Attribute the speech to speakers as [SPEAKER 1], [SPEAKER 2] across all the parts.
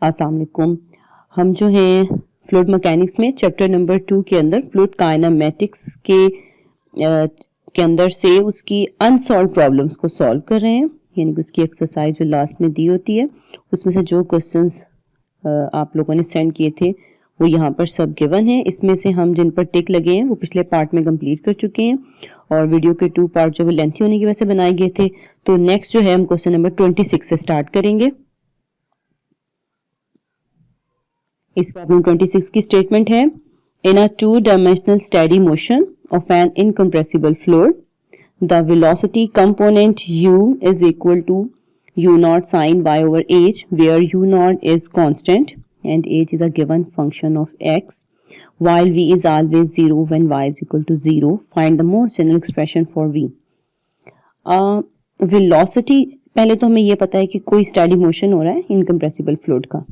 [SPEAKER 1] अस्सलाम वालेकुम। हम जो है फ्लूइड मैकेनिक्स में चैप्टर नंबर 2 के अंदर फ्लूइड काइनेमेटिक्स के अंदर से उसकी अनसॉल्व प्रॉब्लम्स को सॉल्व कर रहे हैं, यानी कि उसकी एक्सरसाइज जो लास्ट में दी होती है उसमें से जो क्वेश्चंस आप लोगों ने सेंड किए थे वो यहाँ पर सब गिवन है। इसमें से हम जिन पर टिक लगे हैं वो पिछले पार्ट में कंप्लीट कर चुके हैं और वीडियो के 2 पार्ट जो वो लेंथी होने की वजह से बनाए गए थे। तो नेक्स्ट जो है हम क्वेश्चन नंबर 26 से स्टार्ट करेंगे। इस प्रॉब्लम 26 की स्टेटमेंट है, in a two dimensional steady motion of an incompressible fluid the velocity component u is equal to u naught sin y over h where u naught is constant and h is a given function of x while v is always 0 when y is equal to 0. Find the most general expression for v. Velocity पहले तो हमें ये पता है कि कोई steady motion हो रहा है इनकम्प्रेसिबल फ्लूइड का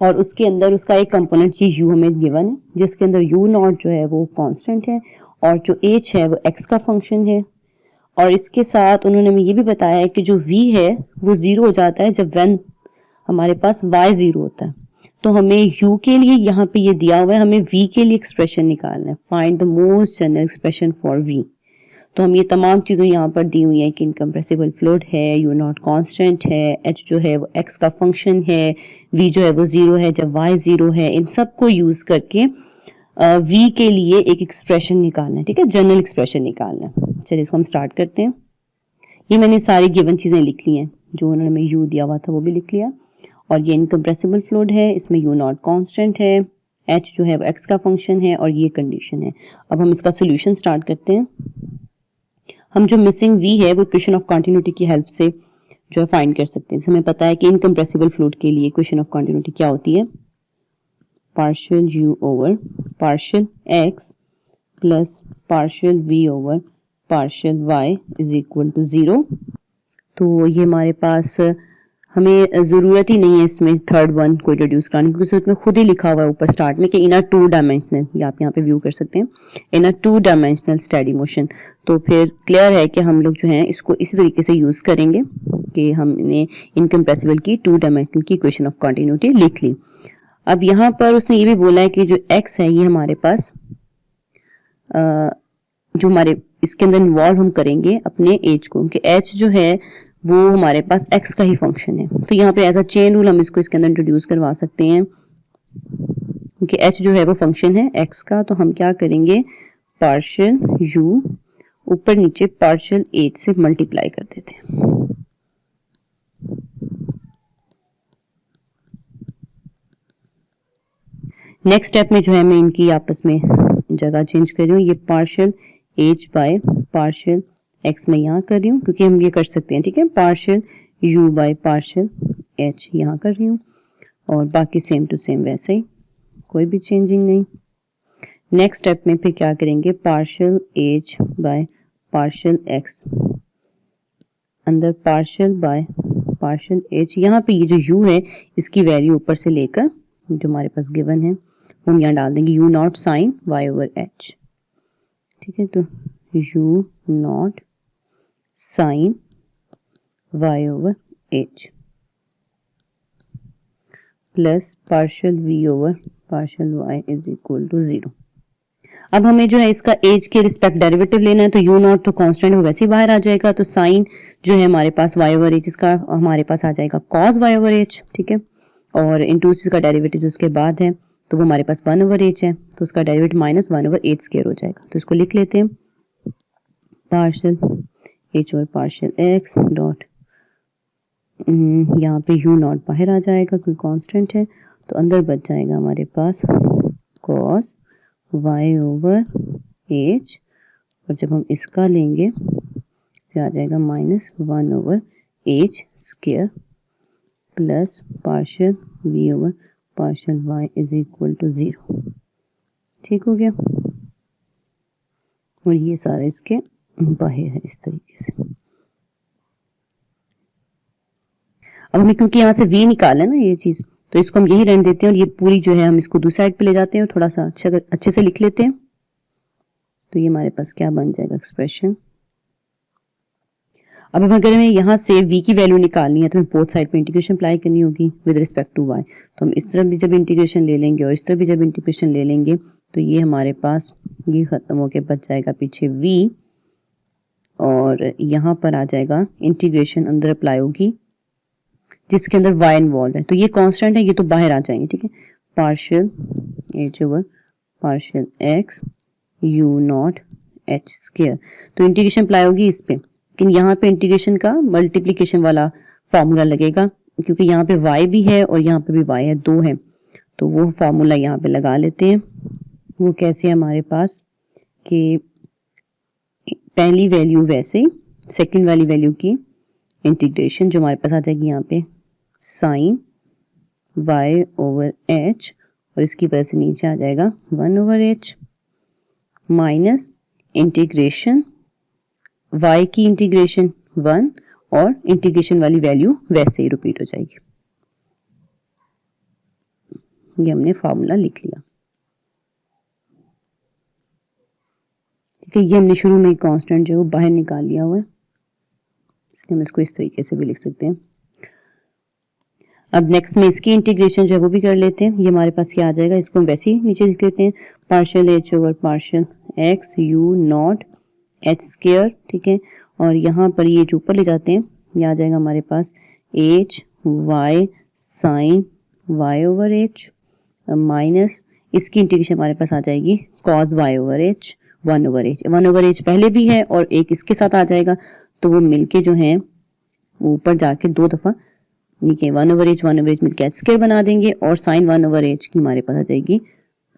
[SPEAKER 1] और उसके अंदर उसका एक कंपोनेंट ये u हमें गिवन है जिसके अंदर u नॉट जो है वो कांस्टेंट है और जो h है वो x का फंक्शन है। और इसके साथ उन्होंने हमें ये भी बताया है कि जो v है वो 0 हो जाता है जब व्हेन हमारे पास y 0 होता है। तो हमें u के लिए यहाँ पे ये दिया हुआ है, हमें v के लिए एक्सप्रेशन निकालना है। Find the most general expression for v। तो हम ये तमाम चीज़ें यहाँ पर दी हुई हैं कि इनकम्प्रेसिबल फ्लूइड है, यू नॉट कांस्टेंट है, h जो है वो x का फंक्शन है, v जो है वो 0 है जब y 0 है। इन सब को यूज़ करके v के लिए एक एक्सप्रेशन निकालना है, ठीक है, जनरल एक्सप्रेशन निकालना है। चलिए इसको हम स्टार्ट करते हैं। ये मैंने सारी गिवन चीज़ें लिख ली हैं, जो उन्होंने हमें u दिया हुआ था वो भी लिख लिया। और ये इनकम्प्रेसिबल फ्लूइड है, इसमें यू नॉट कांस्टेंट है, h जो है वो x का फंक्शन है और ये कंडीशन है। अब हम इसका सोल्यूशन स्टार्ट करते हैं। हम जो मिसिंग v है वो इक्वेशन ऑफ कंटिन्यूटी की हेल्प से जो है फाइंड कर सकते हैं। हमें पता है कि इनकम्प्रेसिबल फ्लूइड के लिए इक्वेशन ऑफ कंटिन्यूटी क्या होती है, partial u over partial x plus partial v over partial y is equal to 0। तो ये हमारे पास हमें ज़रूरत ही नहीं है इसमें थर्ड वन को इंट्रोड्यूस कराने, क्योंकि उसमें खुद ही लिखा हुआ है ऊपर स्टार्ट में कि इन अ 2-डायमेंशनल, ये आप यहाँ पे व्यू कर सकते हैं, इन अ 2-डायमेंशनल स्टेडी मोशन। तो फिर क्लियर है कि हम लोग जो है इसको इसी तरीके से यूज़ करेंगे कि हमने इनकम्प्रेसिबल की 2-डायमेंशनल की इक्वेशन ऑफ कंटिन्यूटी लिख ली। अब यहाँ पर उसने ये भी बोला है कि जो x है ये हमारे पास जो हमारे इसके अंदर इन्वॉल्व हम करेंगे अपने h को, क्योंकि h जो है वो हमारे पास x का ही फंक्शन है। तो यहाँ पे एज अ चेन रूल हम इसको इसके अंदर इंट्रोड्यूस करवा सकते हैं, क्योंकि h जो है वो फंक्शन है x का। तो हम क्या करेंगे, पार्शियल u ऊपर नीचे पार्शियल h से मल्टीप्लाई कर देते हैं। नेक्स्ट स्टेप में जो है मैं इनकी आपस में जगह चेंज कर रही हूँ, ये partial h by partial x में यहाँ कर रही हूँ, क्योंकि हम ये कर सकते हैं, ठीक है। Partial u by partial h यहाँ कर रही हूँ और बाकी सेम टू सेम वैसे ही, कोई भी चेंजिंग नहीं। नेक्स्ट स्टेप में फिर क्या करेंगे, partial h by partial x अंदर पार्शियल बाय पार्शियल h। यहाँ पे ये जो u है इसकी वैल्यू ऊपर से लेकर जो हमारे पास गिवन है हम यहाँ डाल देंगे u not sine y over h, ठीक है। तो u not sine y over h plus partial v over partial y is equal to 0। अब हमें जो है इसका h के रिस्पेक्ट डेरिवेटिव लेना है, तो u नॉट तो कांस्टेंट है वैसे ही बाहर आ जाएगा, तो साइन जो है हमारे पास y ओवर h इसका हमारे पास आ जाएगा cos y ओवर h, ठीक है। और इंटू इसका डेरिवेटिव जो उसके बाद है तो वो हमारे पास 1 ओवर h है, तो उसका derivative minus 1 over h square हो जाएगा। तो इसको लिख लेते हैं, partial h over partial x dot यहाँ पे u नॉट बाहर आ जाएगा क्योंकि कांस्टेंट है, तो अंदर बच जाएगा हमारे पास cos y ओवर h, और जब हम इसका लेंगे तो आ जाएगा minus 1 over h square plus partial v over partial y is equal to 0। ठीक हो गया, और ये सारा इसके बाहर है इस तरीके से। अब हमें क्योंकि यहाँ से v निकाला है ना ये चीज, तो इसको हम यही रहने देते हैं और ये पूरी जो है हम इसको दूसरी साइड पे ले जाते हैं और थोड़ा सा अच्छे से लिख लेते हैं। तो ये हमारे पास क्या बन जाएगा एक्सप्रेशन। अब अगर हमें यहाँ से v की वैल्यू निकालनी है तो हमें बोथ साइड पे इंटीग्रेशन अप्लाई करनी होगी विद रिस्पेक्ट टू y। तो हम इस तरफ भी जब इंटीग्रेशन ले लेंगे और इस तरफ भी जब इंटीग्रेशन ले लेंगे तो ये हमारे पास ये खत्म होके बच जाएगा पीछे v, और यहाँ पर आ जाएगा इंटीग्रेशन अंदर अप्लाई होगी जिसके अंदर y इन्वॉल्व है। तो ये कांस्टेंट है, ये तो बाहर आ जाएंगे, ठीक है। Partial h over partial x u not h square, तो इंटीग्रेशन अप्लाई होगी इस पे, लेकिन यहाँ पे इंटीग्रेशन का मल्टीप्लिकेशन वाला फॉर्मूला लगेगा क्योंकि यहाँ पे y भी है और यहाँ पे भी y है, दो है, तो वो फॉर्मूला यहाँ पे लगा लेते हैं। वो कैसे है हमारे पास कि पहली वैल्यू वैसे सेकंड वाली वैल्यू की इंटीग्रेशन जो हमारे पास आ जाएगी यहाँ पे साइन y ओवर h, और इसकी वजह से नीचे आ जाएगा 1 over h minus integration y की इंटीग्रेशन 1 और इंटीग्रेशन वाली वैल्यू वैसे ही रिपीट हो जाएगी। ये हमने फॉर्मूला लिख लिया, ठीक है। ये हमने शुरू में कांस्टेंट जो है वो बाहर निकाल लिया हुआ है, इसलिए हम इसको इस तरीके से भी लिख सकते हैं। अब नेक्स्ट में इसकी इंटीग्रेशन जो है वो भी कर लेते हैं। ये हमारे पास क्या आ जाएगा, इसको हम वैसे ही नीचे लिख लेते हैं, partial h over partial x u not h square, ठीक है। और यहाँ पर ये जो ऊपर ले जाते हैं ये आ जाएगा हमारे पास h y sine y over h minus इसकी इंटीग्रेशन हमारे पास आ जाएगी cos y over h 1 over h पहले भी है और एक इसके साथ आ जाएगा, तो वो मिलके जो है ऊपर जाके दो दफा नीचे 1 ओवर h मिलके h स्क्वायर बना देंगे, और साइन 1 ओवर h की हमारे पास आ जाएगी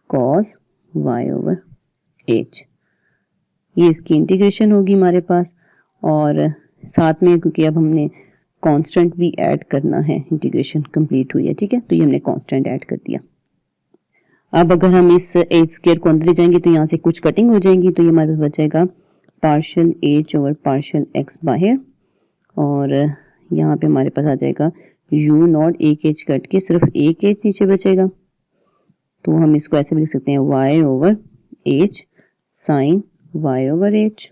[SPEAKER 1] cos y ओवर h। ये इसकी इंटीग्रेशन होगी हमारे पास, और साथ में क्योंकि अब हमने कांस्टेंट भी ऐड करना है, इंटीग्रेशन कंप्लीट हुई है, ठीक है, तो ये हमने कांस्टेंट ऐड कर दिया। अब अगर हम इस h स्क्वायर को अंदर ले जाएंगे तो यहाँ से कुछ कटिंग हो जाएंगी, तो ये हमारे पास बचेगा partial h over partial x बाहर, और यहाँ पे हमारे पास आ जाएगा u नॉट एक h कट के सिर्फ एक h नीचे बचेगा, तो हम इसको ऐसे भी लिख सकते हैं y over h sine y over h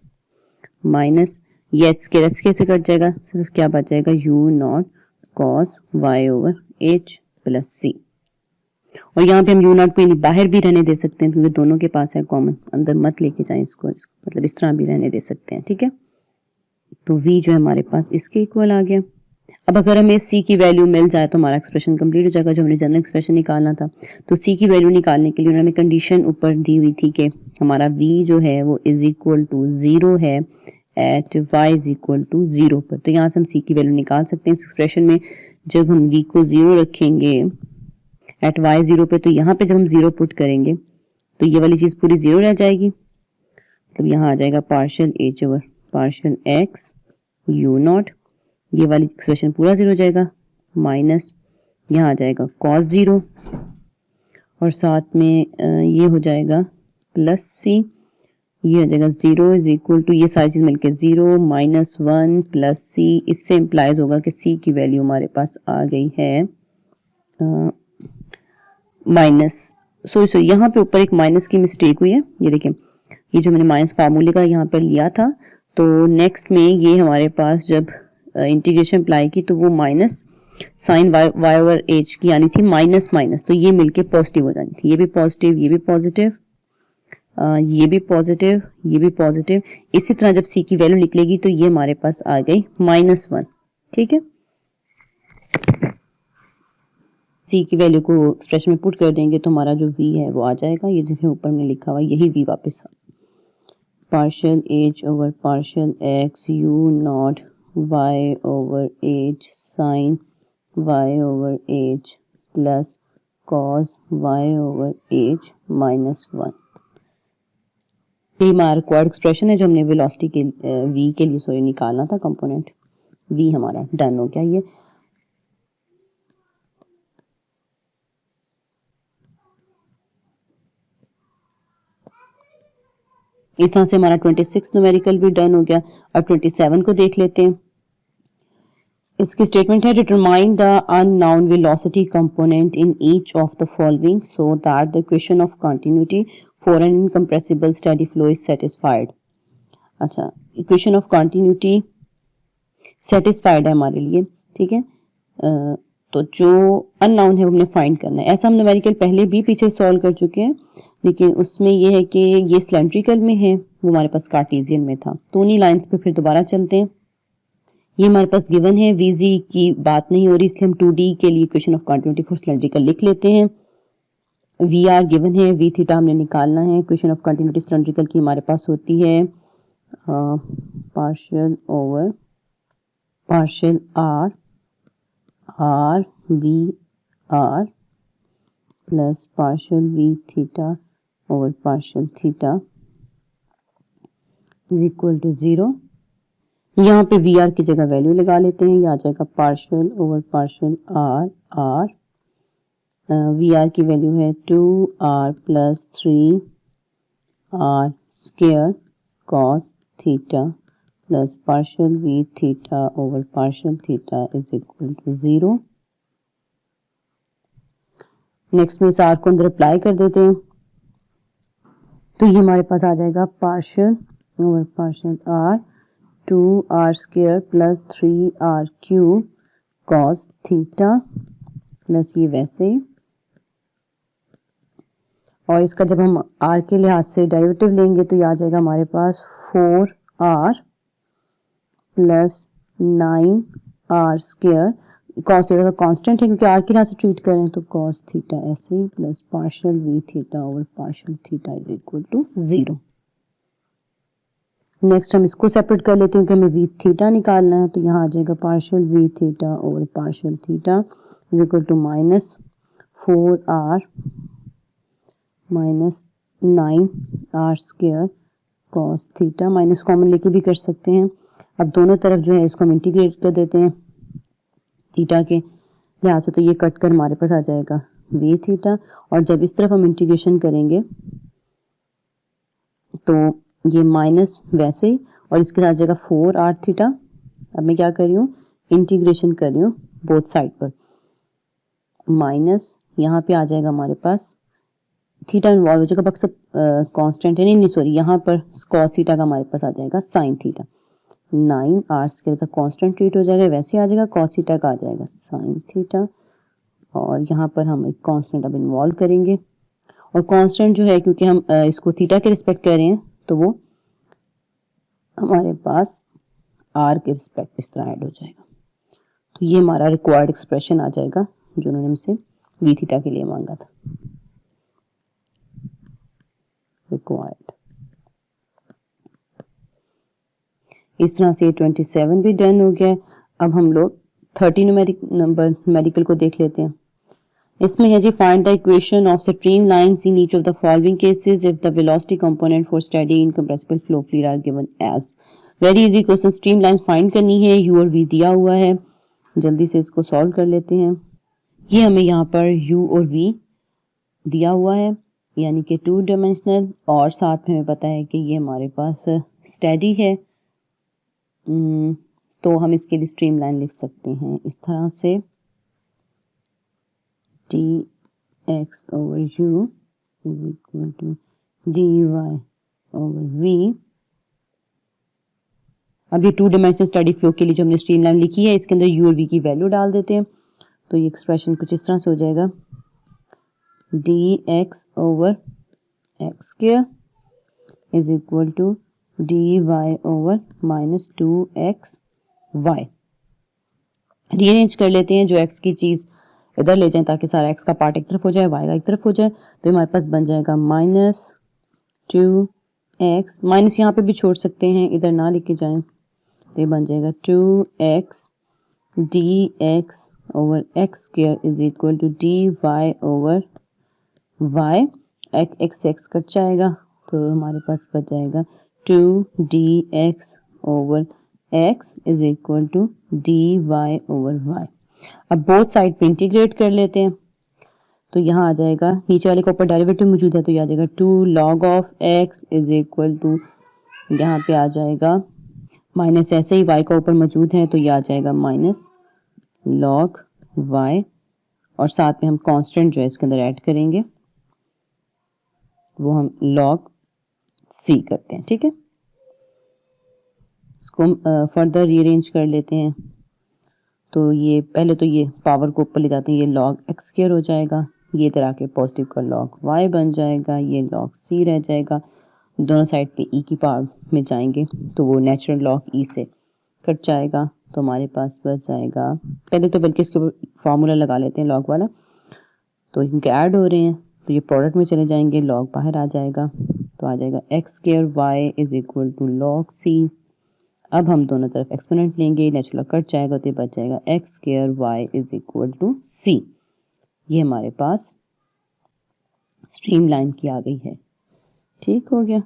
[SPEAKER 1] minus ये h स्क्वायर कैसे कट जाएगा, सिर्फ क्या बच जाएगा u not cos y over h plus c। और यहाँ पे हम u नॉट को यानी बाहर भी रहने दे सकते हैं क्योंकि दोनों के पास है कॉमन, अंदर मत लेके जाएं इसको, मतलब इस तरह भी रहने दे सकते हैं, ठीक है। तो v जो है हमारे पास इसके इक्वल आ गया। अब अगर हमें c की वैल्यू मिल जाए तो हमारा एक्सप्रेशन कंप्लीट हो जाएगा, जो हमने जनरल एक्सप्रेशन निकालना था। तो c की वैल्यू निकालने के लिए उन्होंने कंडीशन ऊपर दी हुई थी कि हमारा v जो है वो इज इक्वल टू 0 है at y is equal to 0 पर। तो यहाँ से हम c की वैल्यू निकाल सकते हैं इस एक्सप्रेशन में। जब हम v को 0 रखेंगे एट y 0 पे, तो यहाँ पे जब हम 0 पुट करेंगे तो ये वाली चीज पूरी 0 रह जाएगी, मतलब यहाँ आ जाएगा partial h over partial x u not, ये वाली एक्सप्रेशन पूरा 0 हो जाएगा, माइनस यहाँ आ जाएगा cos 0 और साथ में ये हो जाएगा प्लस c, ये हो जाएगा 0 इज इक्वल टू ये सारी चीज मिलके 0 माइनस 1 प्लस c। इससे इंप्लाइज होगा कि c की वैल्यू हमारे पास आ गई है माइनस, सॉरी यहाँ पे ऊपर एक माइनस की मिस्टेक हुई है, ये देखिए ये जो मैंने माइनस फार्मूले का यहाँ पर लिया था, तो नेक्स्ट में ये हमारे पास जब इंटीग्रेशन अप्लाई की तो वो minus sine y over h की आनी थी माइनस माइनस, तो ये मिलके पॉजिटिव हो जानी थी, ये भी पॉजिटिव ये भी पॉजिटिव ये भी पॉजिटिव ये भी पॉजिटिव। इसी तरह जब c की वैल्यू निकलेगी तो ये हमारे पास आ गई -1, ठीक है। c की वैल्यू को एक्सप्रेशन में पुट कर देंगे तो हमारा जो v है वो आ जाएगा, ये देखिए ऊपर में लिखा हुआ यही v वापस partial h over partial x u not y over h sine y over h plus cos y over h -1। ये हमारा रिक्वायर्ड एक्सप्रेशन है जो हमने वेलोसिटी के v के लिए सॉरी निकालना था, कंपोनेंट v हमारा डन हो गया। ये इस तरह से हमारा 26 न्यूमेरिकल भी डन हो गया। अब 27 को देख लेते हैं। इसकी स्टेटमेंट है determine the unknown velocity component in each of the following so that the equation of continuity for an incompressible steady flow is satisfied. अच्छा, इक्वेशन ऑफ कंटिन्यूटी सेटिस्फाइड है हमारे लिए, ठीक है। तो जो अननाउन है वो हमने फाइंड करना है। ऐसा हम न्यूमेरिकल पहले भी पीछे सॉल्व कर चुके हैं, लेकिन उसमें ये है कि ये सिलेंड्रिकल में है, वो हमारे पास कार्टेशियन में था। तो उन्हीं लाइंस पे फिर दोबारा चलते हैं। ये हमारे पास गिवन है, वीजी की बात नहीं हो रही, इसलिए हम 2D के लिए equation of continuity for cylindrical लिख लेते हैं। वी आर गिवन है, वी थीटा हमने निकालना है। इक्वेशन ऑफ कंटिन्यूटी सिलेंड्रिकल की हमारे पास होती है partial over partial r r v r plus partial v theta over partial theta is equal to 0। यहाँ पे वी आर की जगह वैल्यू लगा लेते हैं, ये आ जाएगा partial over partial r r. V r की वैल्यू है 2r plus 3r square cos theta plus partial v theta over partial theta is equal to 0। Next में इस आर को अंदर अप्लाई कर देते हैं, तो ये हमारे पास आ जाएगा partial over partial r 2r square plus 3r cube cos theta plus ये वैसे ही, और इसका जब हम r के लिहाज से डेरिवेटिव लेंगे तो ये आ जाएगा हमारे पास 4r plus 9r square. Cos theta का कांस्टेंट है क्योंकि r के लिहाज से ट्रीट करें, तो कॉस थीटा ऐसे plus partial v theta over partial theta is equal to 0। Next हम इसको सेपरेट कर लेते हैं कि हमें वी थीटा निकालना है, तो यहाँ आ जाएगा partial v theta over partial theta is equal to minus 4r minus 9r square cos theta. Minus common लेके भी कर सकते हैं। अब दोनों तरफ जो है इसको हम इंटीग्रेट कर देते हैं थीटा के लिहाज से, तो ये कट कर हमारे पास आ जाएगा वी थीटा, और जब इस तरफ हम इंटीग्रेशन करेंगे तो ये माइनस वैसे ही, और इसके साथ जाएगा 4r थीटा। अब मैं क्या कर रही हूँ, इंटीग्रेशन कर रही हूँ बोथ साइड पर, माइनस यहाँ पे आ जाएगा हमारे पास थीटा इन्वॉल्व हो जाएगा, बक्स कांस्टेंट है, नहीं सॉरी, यहाँ पर cos थीटा का हमारे पास आ जाएगा sin थीटा। 9r स्क्वायर का कांस्टेंट ट्रीट हो जाएगा, वैसे आ जाएगा, cos थीटा का आ जाएगा sin थीटा, और यहाँ पर हम एक कांस्टेंट अब इन्वॉल्व करेंगे, और कांस्टेंट जो है क्योंकि हम इसको थीटा के रिस्पेक्ट कर रहे हैं, तो वो हमारे पास r के रिस्पेक्ट इस तरह ऐड हो जाएगा। तो ये हमारा रिक्वायर्ड एक्सप्रेशन आ जाएगा जो उन्होंने हमसे वी थीटा के लिए मांगा था, रिक्वायर्ड। इस तरह से 27 भी डन हो गया। अब हम लोग 30 न्यूमेरिकल को देख लेते हैं। इसमें है जी, find the equation of stream lines in each of the following cases if the velocity component for steady incompressible flow fluid are given as. Very easy question, stream lines find करनी है, you और we दिया हुआ है, जल्दी से इसको solve कर लेते हैं। ये हमें यहाँ पर u और v दिया हुआ है, यानी कि 2 डायमेंशनल, और साथ में हमें पता है कि ये हमारे पास स्टेडी है। तो हम इसके लिए स्ट्रीम लाइन लिख सकते हैं इस तरह से, dx over u is equal to dy over v। अब ये 2 डायमेंशनल स्टेडी फ्लो के लिए जो हमने स्ट्रीम लाइन लिखी है, इसके अंदर u और v की वैल्यू डाल देते हैं, तो ये एक्सप्रेशन कुछ इस तरह से हो जाएगा, dx over x square is equal to dy over minus 2xy। Rearrange कर लेते हैं, जो x की चीज इधर ले जाएं ताकि सारा x का पार्ट एक तरफ हो जाए, y का एक तरफ हो जाए, तो हमारे पास बन जाएगा माइनस 2x, माइनस यहाँ पे भी छोड़ सकते हैं, इधर ना लेके जाएं, तो ये बन जाएगा 2x dx over x square is equal to dy over y। x cut जाएगा, तो हमारे पास बच जाएगा 2 dx over x is equal to dy over y। अब बोथ साइड पे इंटीग्रेट कर लेते हैं, तो यहाँ आ जाएगा, नीचे वाले के ऊपर डेरिवेटिव मौजूद है, तो ये आ जाएगा 2 log of x is equal to, यहाँ पे आ जाएगा माइनस, ऐसे ही y का ऊपर मौजूद है, तो ये आ जाएगा माइनस log y, और साथ में हम कांस्टेंट जो है इसके अंदर ऐड करेंगे, वो हम log c करते हैं, ठीक है। इसको फर्दर रीअरेंज कर लेते हैं। तो ये पहले तो ये पावर को ऊपर ले जाते हैं, ये log x स्क्वायर हो जाएगा, ये इधर आके पॉजिटिव का log y बन जाएगा, ये log c रह जाएगा, दोनों साइड पे e की पावर में जाएंगे तो वो नेचुरल log e से कट जाएगा। तो हमारे पास बच जाएगा, पहले तो बल्कि इसके ऊपर फार्मूला लगा लेते हैं log वाला, तो इनके ऐड हो रहे हैं तो ये प्रोडक्ट में चले जाएंगे, log बाहर आ जाएगा, तो आ जाएगा x square y is equal to log c। अब हम दोनों तरफ एक्सपोनेंट लेंगे, नेचुरल कट जाएगा तो बच जाएगा x square y is equal to c। ये हमारे पास स्ट्रीमलाइन की आ गई है। ठीक हो गया।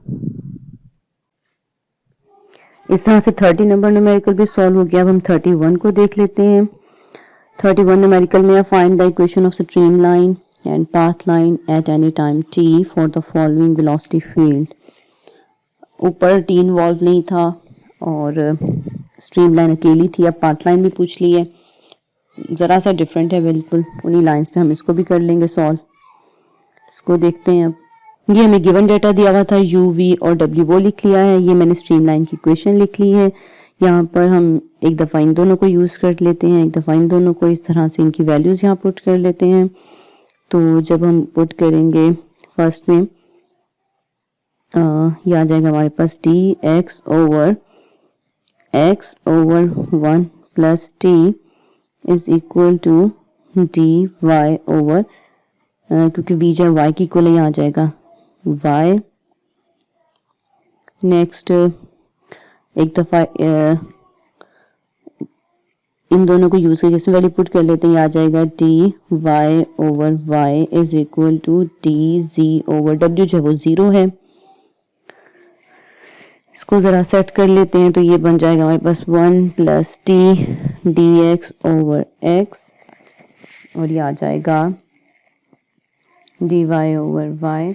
[SPEAKER 1] इस तरह से 30 नंबर न्यूमेरिकल भी सॉल्व हो गया। अब हम 31 को देख लेते हैं। 31 न्यूमेरिकल में find the equation of streamline and path line at any time t for the following velocity field. ऊपर t इन्वॉल्व नहीं था और स्ट्रीमलाइन अकेली थी। अब पाथ लाइन भी पूछ ली है, ज़रा सा डिफरेंट है बिल्कुल, उन्हीं लाइंस पे हम इसको भी कर लेंगे सॉल्व। इसको देखते हैं। अब ये हमें गिवन डेटा दिया हुआ था, u, v और w वो लिख लिया है। ये मैंने स्ट्रीमलाइन की इक्वेशन लिख ली है। यहाँ पर हम एक दफ़ा इन दोनों को यूज़ कर लेते हैं, एक दफ़ा इन दोनों को, इस तरह से इनकी वैल्यूज़ यहाँ पुट कर लेते हैं। तो जब हम पुट करेंगे फर्स्ट में ये आ जाएगा हमारे पास dx over x over 1 plus t is equal to dy over, क्योंकि v जो है y की इक्वल यहाँ आ जाएगा y। नेक्स्ट एक दफ़ा इन दोनों को यूज़ करके इसमें वैल्यू पुट कर लेते हैं, ये आ जाएगा dy over y is equal to dz over w जो है वो 0 है। इसको ज़रा सेट कर लेते हैं तो ये बन जाएगा हमारे पास 1 plus t dx over x और ये आ जाएगा dy over y।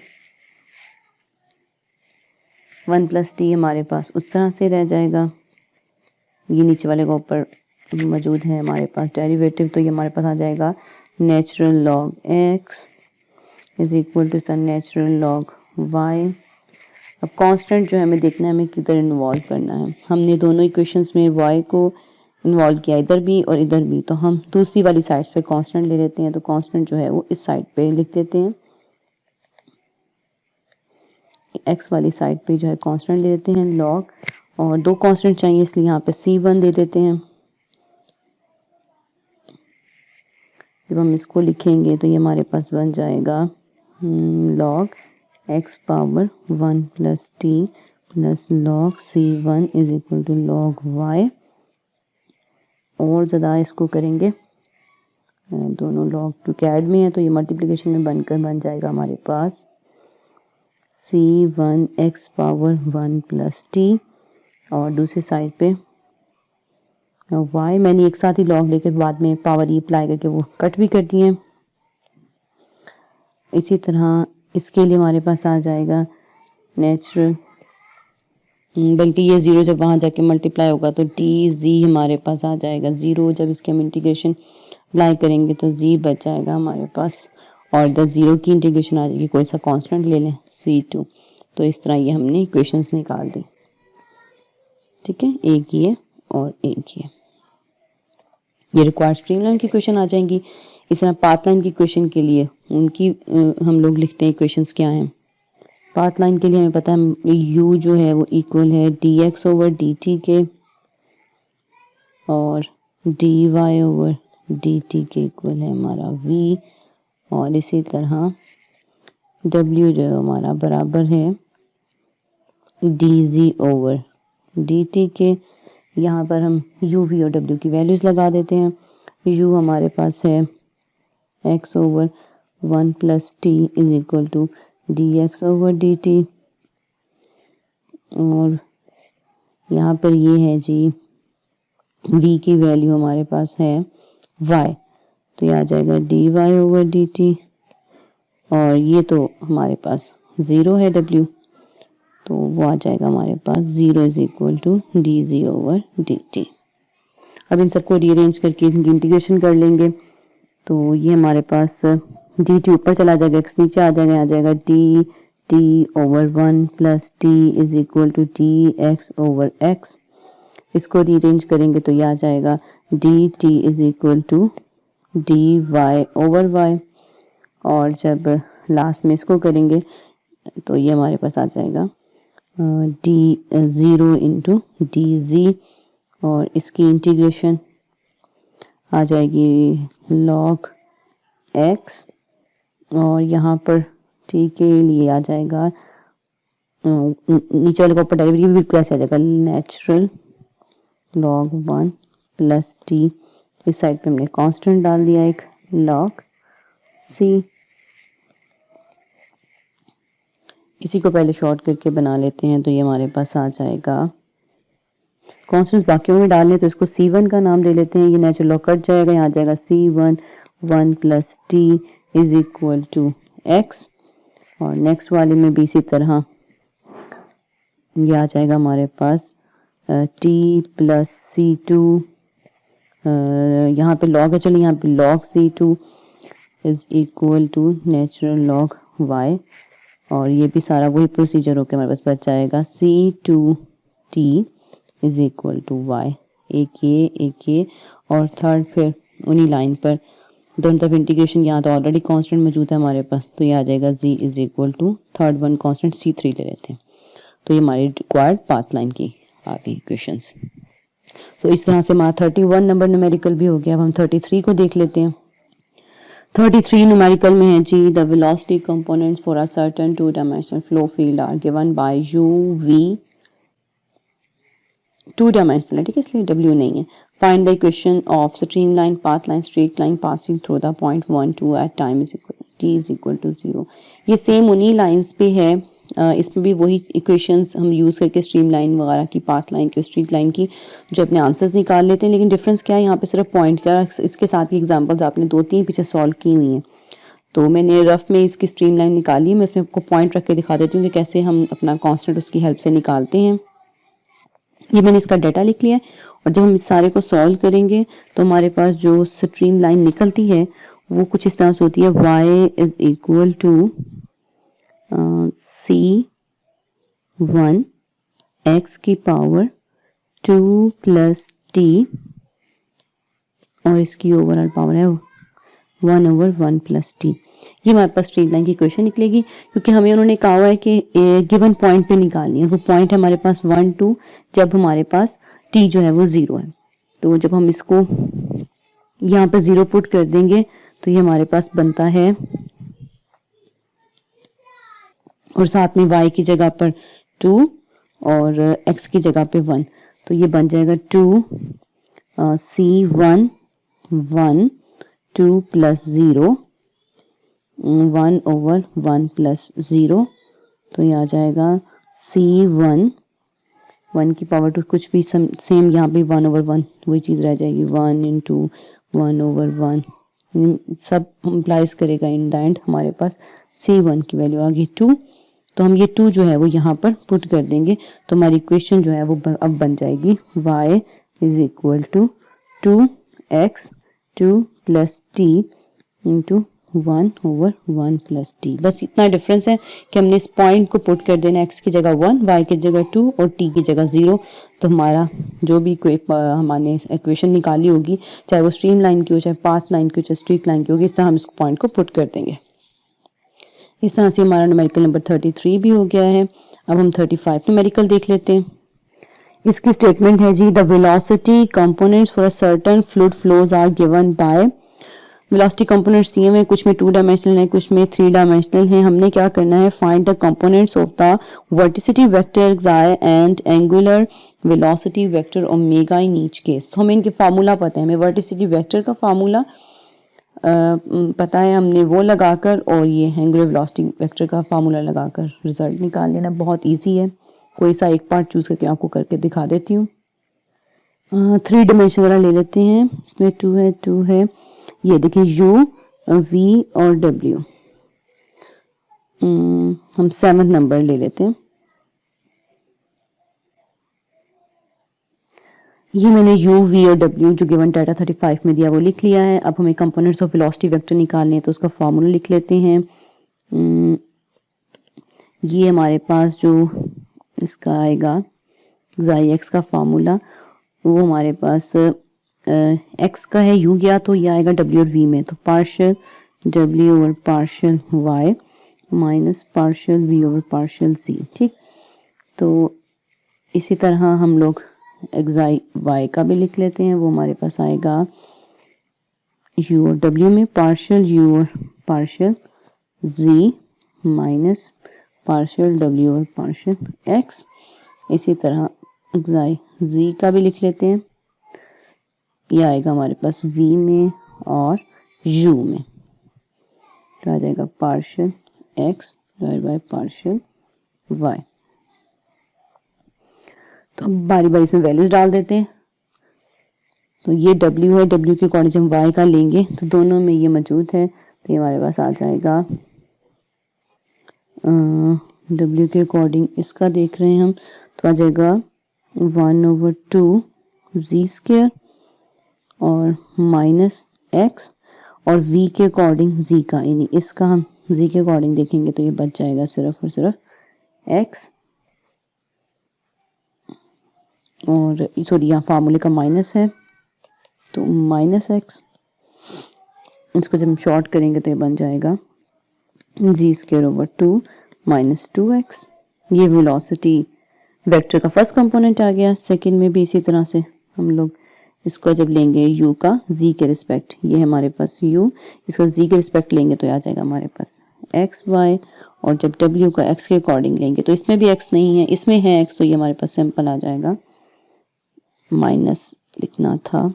[SPEAKER 1] 1 plus t हमारे पास उस तरह से रह जाएगा, ये नीचे वाले को ऊपर मौजूद है हमारे पास डेरिवेटिव, तो ये हमारे पास आ जाएगा natural log x is equal to the natural log y। अब कांस्टेंट जो है हमें देखना है, हमें किधर इन्वॉल्व करना है। हमने दोनों इक्वेशंस में y को इन्वॉल्व किया, इधर भी और इधर भी, तो हम दूसरी वाली साइड्स पे कांस्टेंट ले लेते हैं। तो कांस्टेंट जो है वो इस साइड पे लिख देते हैं, x वाली साइड पे जो है कांस्टेंट ले देते हैं log, और दो कांस्टेंट चाहिए इसलिए यहाँ पे c1 दे देते हैं। जब हम इसको लिखेंगे तो ये हमारे पास बन जाएगा log x power 1 plus t plus log c1 is equal to log y। और ज़्यादा इसको करेंगे, दोनों log क्योंकि ऐड में है तो ये मल्टीप्लिकेशन में बनकर बन जाएगा हमारे पास c1 x power 1 plus t, और दूसरी साइड पे y मैंने एक साथ ही log लेकर बाद में पावर e अप्लाई करके वो कट भी कर दिए। इसी तरह इसके लिए हमारे पास आ जाएगा नेचुरल, बल्कि ये 0 जब वहाँ जाके मल्टीप्लाई होगा तो dz हमारे पास आ जाएगा 0। जब इसके हम इंटीग्रेशन अप्लाई करेंगे तो z बच जाएगा हमारे पास, और इधर 0 की इंटीग्रेशन आ जाएगी, कोई सा कांस्टेंट ले लें c2। तो इस तरह ये हमने इक्वेशंस निकाल दी। ठीक है, एक ये और एक ये रिक्वायर्ड स्ट्रीमलाइन की इक्वेशन आ जाएंगी। इस तरह पाथ लाइन की इक्वेशन के लिए उनकी हम लोग लिखते हैं इक्वेशंस क्या हैं। पाथ लाइन के लिए हमें पता है u जो है वो इक्वल है dx ओवर dt के, और dy ओवर dt के इक्वल है हमारा v, और इसी तरह w जो है हमारा बराबर है dz ओवर dt के। यहाँ पर हम u, v और w की वैल्यूज लगा देते हैं। u हमारे पास है x over 1 plus t is equal to dx over dt, और यहाँ पर ये है जी v की वैल्यू हमारे पास है y, तो ये आ जाएगा dy ओवर dt, और ये तो हमारे पास 0 है w, तो वो आ जाएगा हमारे पास 0 is equal to dz over dt। अब इन सबको रीअरेंज करके इनकी इंटीग्रेशन कर लेंगे तो ये हमारे पास dt ऊपर चला जाएगा, x नीचे आ जाएगा, dt over 1 plus t is equal to dx over x। इसको रीअरेंज करेंगे तो ये आ जाएगा dt is equal to dy over y, और जब लास्ट में इसको करेंगे तो ये हमारे पास आ जाएगा d0 इंटू dz, और इसकी इंटीग्रेशन आ जाएगी log x, और यहाँ पर t के लिए आ जाएगा नीचे वाले को ऊपर डेरिवेटिव भी कैसे आ जाएगा नेचुरल log 1 प्लस t, इस साइड पे हमने कांस्टेंट डाल दिया एक log c। इसी को पहले शॉर्ट करके बना लेते हैं तो ये हमारे पास आ जाएगा, कांस्टेंट्स बाकियों में डालने तो इसको c1 का नाम दे लेते हैं, ये नेचुरल लॉग कट जाएगा, यहाँ आ जाएगा c1 1 plus t is equal to x, और नेक्स्ट वाले में भी इसी तरह ये आ जाएगा हमारे पास t प्लस c2, यहाँ पे log है, चलिए यहाँ पे log c2 is equal to natural log y, और ये भी सारा वही प्रोसीजर होकर हमारे पास बच जाएगा c2t is equal to y, एक ये और थर्ड फिर उन्हीं लाइन पर दोनों तरफ इंटीग्रेशन, यहाँ तो ऑलरेडी कांस्टेंट मौजूद है हमारे पास, तो ये आ जाएगा z is equal to third one constant c3 ले लेते हैं, तो ये हमारी रिक्वायर्ड पाथ लाइन की आ गई इक्वेशंस। तो इस तरह से हमारा 31 नंबर न्यूमेरिकल भी हो गया। अब हम 33 को देख लेते हैं। 33 न्यूमेरिकल में है जी, the velocity components for a certain two dimensional flow field are given by u v, two dimensional है, ठीक है, इसलिए w नहीं है। Find the equation of streamline path line straight line passing through the point 1 2 at time is equal t is equal to 0। ये same उन्हीं lines पे है, इसमें भी वही इक्वेशंस हम यूज़ करके स्ट्रीम लाइन वगैरह की, पाथ लाइन की, स्ट्रीट लाइन की जो अपने आंसर्स निकाल लेते हैं, लेकिन डिफरेंस क्या है, यहाँ पे सिर्फ पॉइंट का, इसके साथ ही एग्जांपल्स आपने 2-3 पीछे सॉल्व की हुई हैं। तो मैंने रफ में इसकी स्ट्रीम लाइन निकाली है, मैं इसमें आपको पॉइंट रख के दिखा देती हूँ कि कैसे हम अपना कॉन्स्टेंट उसकी हेल्प से निकालते हैं। ये मैंने इसका डाटा लिख लिया है, और जब हम इस सारे को सॉल्व करेंगे तो हमारे पास जो स्ट्रीम लाइन निकलती है वो कुछ इस तरह से होती है, y is equal to c1 x की पावर 2 प्लस t, और इसकी ओवरऑल पावर है 1/1 प्लस t। ये हमारे पास स्ट्रीट लाइन की इक्वेशन निकलेगी, क्योंकि हमें उन्होंने कहा हुआ है कि गिवन पॉइंट पे निकालनी है। वो पॉइंट है हमारे पास 1 2, जब हमारे पास t जो है वो 0 है। तो जब हम इसको यहाँ पे 0 पुट कर देंगे तो ये हमारे पास बनता है, और साथ में y की जगह पर 2 और x की जगह पे 1, तो ये बन जाएगा 2 c1 1 2 प्लस 0 1/1 प्लस 0, तो ये आ जाएगा c1 1 की पावर 2, कुछ भी सेम यहाँ पे 1/1 वही चीज़ रह जाएगी, 1 इंटू 1/1 सब इम्प्लाइज करेगा इन द एंड। हमारे पास c1 की वैल्यू आ गई 2, तो हम ये 2 जो है वो यहाँ पर पुट कर देंगे, तो हमारी इक्वेशन जो है वो अब बन जाएगी y is equal to 2x 2 plus t into 1/1 plus t. बस इतना डिफरेंस है कि हमने इस पॉइंट को पुट कर देना, x की जगह 1, y की जगह 2 और t की जगह 0। तो हमारा जो भी हमारे इक्वेशन निकाली होगी, चाहे वो स्ट्रीम लाइन की हो, चाहे पाथ लाइन की हो, चाहे स्ट्रीट लाइन की होगी, इस तरह हम इस पॉइंट को पुट कर देंगे। इस तरह से हमारा न्यूमेरिकल नंबर 33 भी हो गया है। अब हम 35 न्यूमेरिकल देख लेते हैं। इसकी स्टेटमेंट है जी, the velocity components for a certain fluid flows are given by, velocity components दिए हुए, कुछ में 2 डायमेंशनल है, कुछ में 3 डायमेंशनल है। हमने क्या करना है, find the components of the वर्टिसिटी vector xi and angular velocity vector omega in each case. तो हमें इनके फार्मूला पता है, हमें वर्टिसिटी वेक्टर का फार्मूला पता है, हमने वो लगाकर और ये एंगुलर वेलोसिटी वेक्टर का फार्मूला लगाकर रिजल्ट निकाल लेना। बहुत ईजी है, कोई सा एक पार्ट चूज करके आपको करके दिखा देती हूँ। 3 डायमेंशन वाला ले लेते हैं, इसमें 2 है, ये देखिए u v और w। हम 7th नंबर ले लेते हैं। ये मैंने u v और w जो गिवन डाटा 35 में दिया वो लिख लिया है। अब हमें कंपोनेंट्स ऑफ वेलोसिटी वेक्टर निकालने हैं, तो उसका फॉर्मूला लिख लेते हैं। ये हमारे पास जो इसका आएगा xi x का फार्मूला, वो हमारे पास x का है, u गया तो ये आएगा w और v में, तो partial w over partial y minus partial v over partial z। ठीक, तो इसी तरह हम लोग एक्साई y का भी लिख लेते हैं। वो हमारे पास आएगा u और w में पार्शियल u और partial z minus partial w और पार्शियल x। इसी तरह एक्साई z का भी लिख लेते हैं। ये आएगा हमारे पास v में और u में, तो आ जाएगा partial x divide by partial y। तो अब बारी बारी इसमें वैल्यूज डाल देते हैं। तो ये w है, w के अकॉर्डिंग हम y का लेंगे तो दोनों में ये मौजूद है, तो ये हमारे पास आ जाएगा w के अकॉर्डिंग इसका देख रहे हैं हम, तो आ जाएगा 1/2 z स्क्वायर और माइनस x, और v के अकॉर्डिंग z का, यानी इसका हम z के अकॉर्डिंग देखेंगे तो ये बच जाएगा सिर्फ और सिर्फ x, और सॉरी यहाँ फार्मूले का माइनस है तो माइनस x। इसको जब हम शॉर्ट करेंगे तो ये बन जाएगा जी स्क्वायर ओवर 2 माइनस 2x। ये वेलोसिटी वेक्टर का फर्स्ट कंपोनेंट आ गया। सेकंड में भी इसी तरह से हम लोग इसको जब लेंगे u का z के रिस्पेक्ट, ये है हमारे पास u, इसका z के रिस्पेक्ट लेंगे तो आ जाएगा हमारे पास x y, और जब w का x के अकॉर्डिंग लेंगे तो इसमें भी x नहीं है, इसमें है x, तो ये हमारे पास सिंपल आ जाएगा माइनस लिखना था,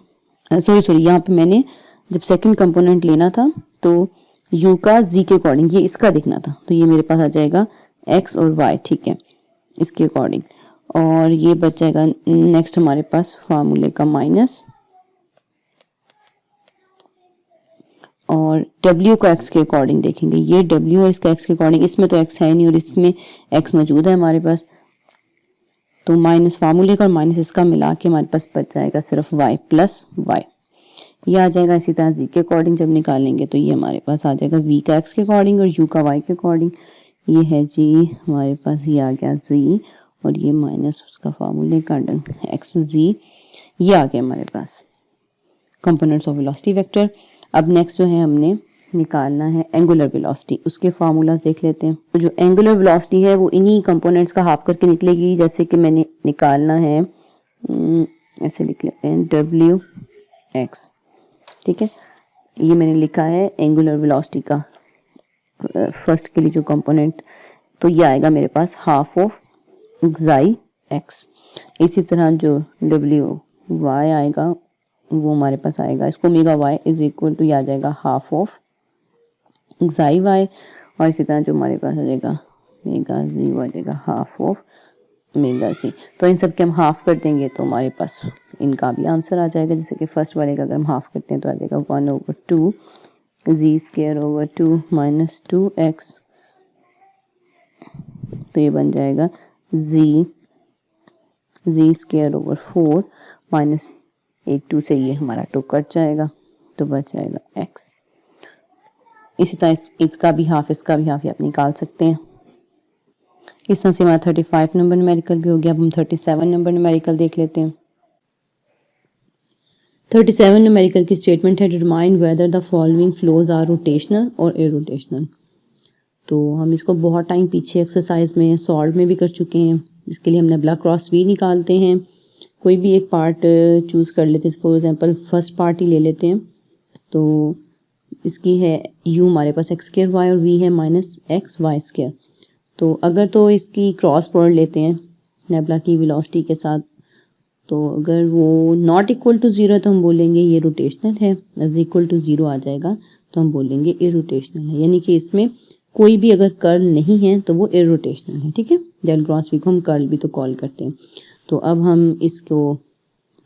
[SPEAKER 1] सॉरी यहाँ पे मैंने जब सेकंड कंपोनेंट लेना था तो u का z के अकॉर्डिंग ये इसका देखना था, तो ये मेरे पास आ जाएगा x और y, ठीक है, इसके अकॉर्डिंग। और ये बच जाएगा नेक्स्ट हमारे पास फार्मूले का माइनस, और w को x के अकॉर्डिंग देखेंगे, ये w और इसका x के अकॉर्डिंग, इसमें तो x है नहीं और इसमें x मौजूद है हमारे पास, तो माइनस फार्मूले का और माइनस इसका मिला के हमारे पास बच जाएगा सिर्फ y प्लस y, ये आ जाएगा। इसी तरह z के अकॉर्डिंग जब निकालेंगे तो ये हमारे पास आ जाएगा v का x के अकॉर्डिंग और u का y के अकॉर्डिंग, ये है जी हमारे पास, ये आ गया z और ये माइनस उसका फार्मूले का x z, ये आ गया हमारे पास कंपोनेंट्स ऑफ वेलोसिटी वेक्टर। अब नेक्स्ट जो है हमने निकालना है एंगुलर वेलोसिटी, उसके फार्मूलाज देख लेते हैं। तो जो एंगुलर वेलोसिटी है वो इन्हीं कंपोनेंट्स का हाफ करके निकलेगी, जैसे कि मैंने निकालना है, ऐसे लिख लेते हैं w x, ठीक है, ये मैंने लिखा है एंगुलर वेलोसिटी का फर्स्ट के लिए जो कंपोनेंट, तो ये आएगा मेरे पास हाफ ऑफ xi x। इसी तरह जो w y आएगा वो हमारे पास आएगा, इसको omega y is equal to, ये आ जाएगा हाफ ऑफ xi y, और इसी तरह जो हमारे पास आ जाएगा ओमेगा z वो आ जाएगा हाफ ऑफ ओमेगा c। तो इन सब के हम हाफ कर देंगे तो हमारे पास इनका भी आंसर आ जाएगा, जैसे कि फर्स्ट वाले का अगर हम हाफ करते हैं तो आ जाएगा 1/2 z square over 2 minus 2x, तो ये बन जाएगा z स्क्वायर ओवर 4 माइनस 2 से ये हमारा 2 कट जाएगा तो बच जाएगा x। इसी तरह इसका भी हाफ इसका भी हाफ आप निकाल सकते हैं। इस तरह से हमारा 35 नंबर न्यूमेरिकल भी हो गया। अब हम 37 नंबर न्यूमेरिकल देख लेते हैं। 37 न्यूमेरिकल की स्टेटमेंट है, determine whether the following flows are rotational और इरोटेशनल। तो हम इसको बहुत टाइम पीछे एक्सरसाइज में सॉल्व में भी कर चुके हैं। इसके लिए हम नेबुला क्रॉस v निकालते हैं, कोई भी एक पार्ट चूज कर लेते हैं, फॉर एग्जांपल फर्स्ट पार्ट ही ले लेते हैं। तो इसकी है u हमारे पास x स्क्वायर y और v है माइनस x y स्क्वायर। तो अगर तो इसकी क्रॉस प्रोडक्ट लेते हैं नेबुला की वेलोसिटी के साथ, तो अगर वो नॉट इक्वल टू 0 है तो हम बोलेंगे ये रोटेशनल है, इज इक्वल टू 0 आ जाएगा तो हम बोलेंगे इरोटेशनल है, यानी कि इसमें कोई भी अगर कर्ल नहीं है तो वो इरोटेशनल है, ठीक है। डेल क्रॉस v को हम कर्ल भी तो कॉल करते हैं। तो अब हम इसको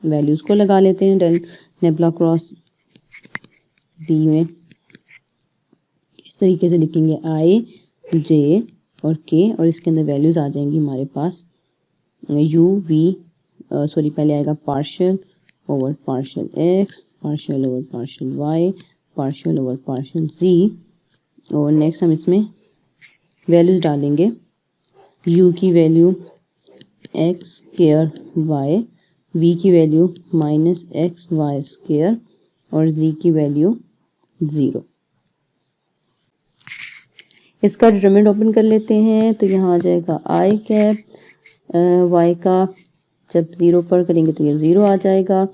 [SPEAKER 1] वैल्यूज को लगा लेते हैं डेल नेबुला क्रॉस v में, इस तरीके से लिखेंगे i j और k, और इसके अंदर वैल्यूज आ जाएंगी हमारे पास u v, सॉरी पहले आएगा partial over partial x, partial over partial y, partial over partial z, और नेक्स्ट हम इसमें वैल्यूज डालेंगे u की value x square y v की value minus x y square और z की वैल्यू 0। इसका डिटरमिनेंट ओपन कर लेते हैं तो यहाँ आ जाएगा आई कैप, y का जब 0 पर करेंगे तो ये 0 आ जाएगा,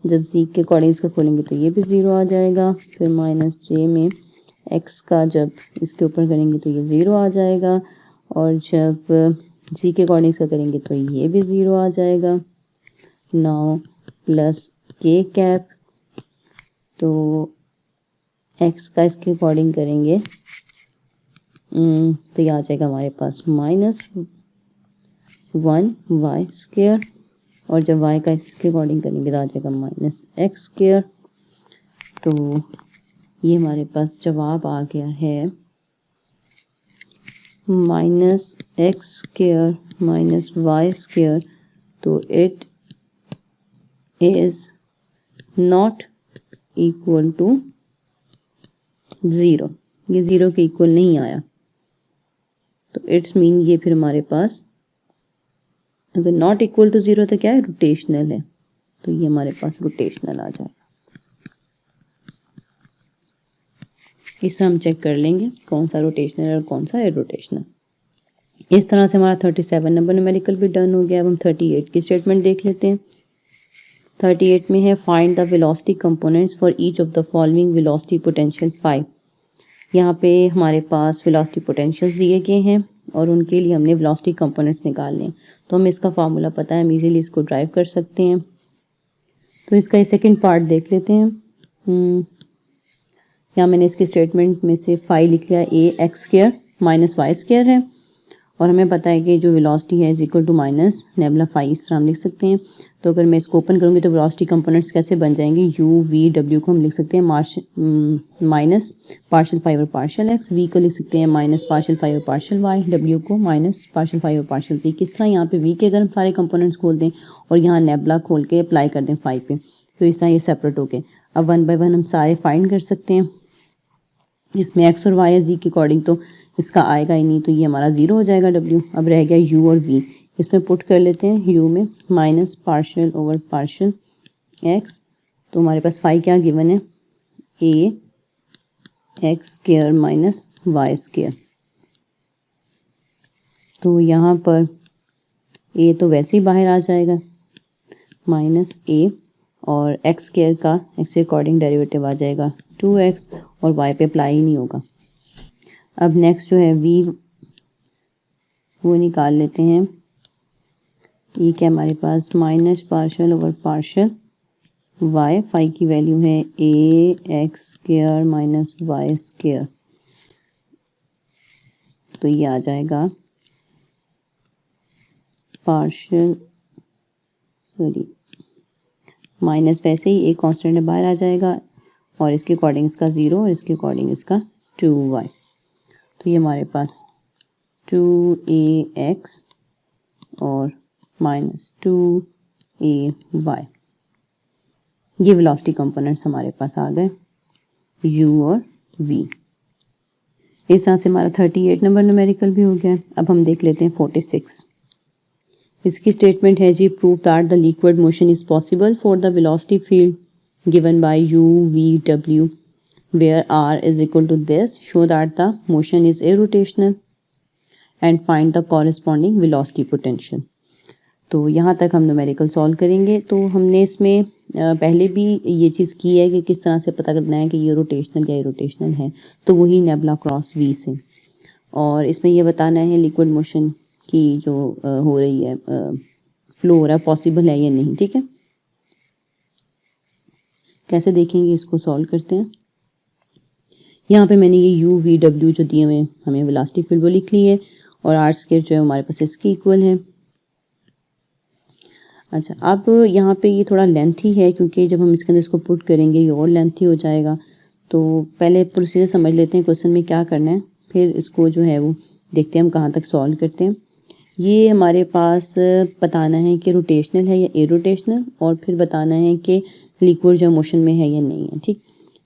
[SPEAKER 1] जब z के अकॉर्डिंग इसका खोलेंगे तो ये भी 0 आ जाएगा, फिर माइनस j में x का जब इसके ऊपर करेंगे तो ये 0 आ जाएगा, और जब z के अकॉर्डिंग इसका करेंगे तो ये भी 0 आ जाएगा। नाउ प्लस k कैप, तो x का इसके अकॉर्डिंग करेंगे तो ये आ जाएगा हमारे पास माइनस 1 वाई स्क्वायर, और जब y का इसके अकॉर्डिंग करेंगे तो आ जाएगा माइनस एक्स स्क्वायर। तो ये हमारे पास जवाब आ गया है minus x square minus y square. तो it is not equal to 0, ये 0 के इक्वल नहीं आया, तो इट्स मीन ये फिर हमारे पास अगर नॉट इक्वल टू 0 तो क्या है, रोटेशनल है, तो ये हमारे पास रोटेशनल आ जाएगा। इस तरह हम चेक कर लेंगे कौन सा रोटेशनल और कौन सा इरोटेशनल। इस तरह से हमारा 37 नंबर न्यूमेरिकल भी डन हो गया। अब हम 38 की स्टेटमेंट देख लेते हैं। 38 में है find the velocity components for each of the following velocity potential 5। यहाँ पे हमारे पास वेलोसिटी पोटेंशियल्स दिए गए हैं और उनके लिए हमने वेलोसिटी कंपोनेंट्स निकालने हैं। तो हमें इसका फार्मूला पता है, हम इजीली इसको ड्राइव कर सकते हैं। तो इसका ये सेकंड पार्ट देख लेते हैं। यहाँ मैंने इसकी स्टेटमेंट में से 5 लिख लिया, a x square minus y square है, और हमें पता है कि जो वेलोसिटी है is equal to minus nabla phi, इस तरह हम लिख सकते हैं। तो अगर मैं इसको ओपन करूँगी तो वेलोसिटी कंपोनेंट्स कैसे बन जाएंगे, यू वी डब्ल्यू को हम लिख सकते हैं माइनस पार्शियल फाई और पार्शियल एक्स, वी को लिख सकते हैं माइनस पार्शियल फाई और पार्शियल वाई, डब्ल्यू को माइनस पार्शियल फाई और पार्शियल टी। किस तरह, यहाँ पे वी के अगर हम सारे कंपोनेंट्स खोल दें और यहाँ नेबुला खोल के अप्लाई कर दें फाई पे, तो इस तरह ये सेपरेट हो गए। अब 1 बाय 1 हम सारे फाइंड कर सकते हैं। इसमें एक्स और वाई है जी के अकॉर्डिंग, तो इसका आएगा ही नहीं, तो ये हमारा 0 हो जाएगा डब्ल्यू। अब रह गया यू और वी, इसमें पुट कर लेते हैं यू में minus partial over partial x. तो हमारे पास फाई क्या गिवन है, a x square minus y square. तो यहाँ पर ए तो वैसे ही बाहर आ जाएगा माइनस ए, और एक्स स्क्वायर का एक्स के अकॉर्डिंग डेरिवेटिव आ जाएगा 2x, और y पे अप्लाई ही नहीं होगा। अब नेक्स्ट जो है v, वो निकाल लेते हैं। ये क्या हमारे पास minus partial over partial y, phi की वैल्यू है a x square minus y square, तो ये आ जाएगा पार्शियल माइनस, वैसे ही एक कांस्टेंट बाहर आ जाएगा, और इसके अकॉर्डिंग इसका 0 और इसके अकॉर्डिंग इसका 2y। तो ये हमारे पास 2ax और माइनस 2ay, ये वेलोसिटी कंपोनेंट्स हमारे पास आ गए u और v। इस तरह से हमारा 38 नंबर न्यूमेरिकल भी हो गया। अब हम देख लेते हैं 46। इसकी स्टेटमेंट है जी, prove that the liquid motion is possible for the velocity field given by u, v, w, where r is equal to this. Show that the motion is irrotational and find the corresponding velocity potential. तो यहाँ तक हम numerical solve करेंगे। तो हमने इसमें पहले भी ये चीज़ की है कि किस तरह से पता करना है कि ये रोटेशनल या इरोटेशनल है, तो वही नेबुला क्रॉस वी से। और इसमें ये बताना है लिक्विड मोशन की जो हो रही है, फ्लो हो रहा है, पॉसिबल है या नहीं। ठीक है, कैसे देखेंगे, इसको सॉल्व करते हैं। यहाँ पे मैंने ये यू वी डब्ल्यू जो दिए हुए हमें वेलोसिटी फील्ड वो लिख ली है, और आर स्क्वायर जो है हमारे पास इसके इक्वल है। अच्छा, अब यहाँ पे ये थोड़ा लेंथी है, क्योंकि जब हम इसके अंदर इसको पुट करेंगे ये और लेंथी हो जाएगा। तो पहले प्रोसीजर समझ लेते हैं क्वेश्चन में क्या करना है, फिर इसको जो है वो देखते हैं हम कहाँ तक सॉल्व करते हैं। ये हमारे पास बताना है कि रोटेशनल है या इरोटेशनल, और फिर बताना है कि लिक्विड जो मोशन में है या नहीं है। ठीक,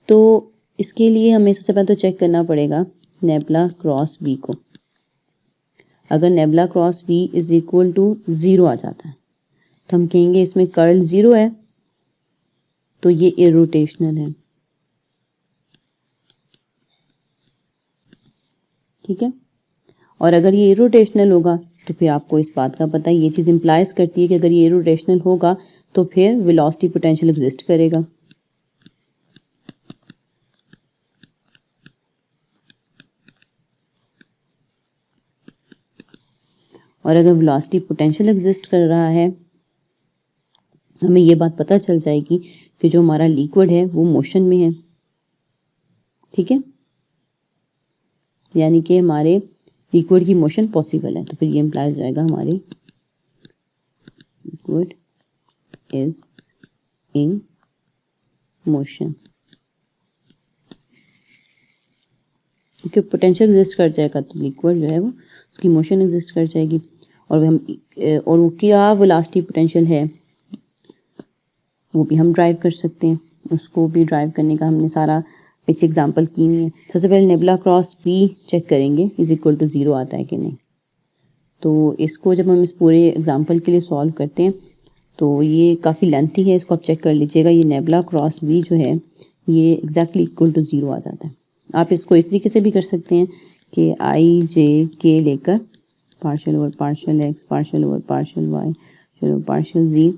[SPEAKER 1] तो इसके लिए हमें सबसे पहले तो चेक करना पड़ेगा नेबुला क्रॉस वी को। अगर nabla cross v is equal to 0 आ जाता है तो हम कहेंगे इसमें कर्ल 0 है तो ये इरोटेशनल है। ठीक है, और अगर ये इरोटेशनल होगा तो फिर आपको इस बात का पता है, ये चीज़ इम्प्लाइज करती है कि अगर ये इरोटेशनल होगा तो फिर वेलोसिटी पोटेंशियल एग्जिस्ट करेगा। और अगर वेलोसिटी पोटेंशियल एग्जिस्ट कर रहा है, हमें ये बात पता चल जाएगी कि जो हमारा लिक्विड है वो मोशन में है। ठीक है, यानी कि हमारे लिक्विड की मोशन पॉसिबल है, तो फिर ये इम्प्लाई हो जाएगा हमारे लिक्विड इज इन मोशन, क्योंकि पोटेंशियल एग्जिस्ट कर जाएगा तो लिक्विड जो है वो उसकी मोशन एग्जिस्ट कर जाएगी। और वो क्या वेलोसिटी पोटेंशियल है वो भी हम ड्राइव कर सकते हैं, उसको भी ड्राइव करने का हमने सारा पीछे एग्जांपल की नहीं है। सबसे पहले नेबुला क्रॉस बी चेक करेंगे इज इक्वल टू 0 आता है कि नहीं। तो इसको जब हम इस पूरे एग्जांपल के लिए सॉल्व करते हैं तो ये काफ़ी लेंथी है, इसको आप चेक कर लीजिएगा। ये नेबुला क्रॉस बी जो है ये एग्जैक्टली इक्वल टू 0 आ जाता है। आप इसको इस तरीके से भी कर सकते हैं कि आई जे के लेकर partial over partial x, partial over partial y, partial z,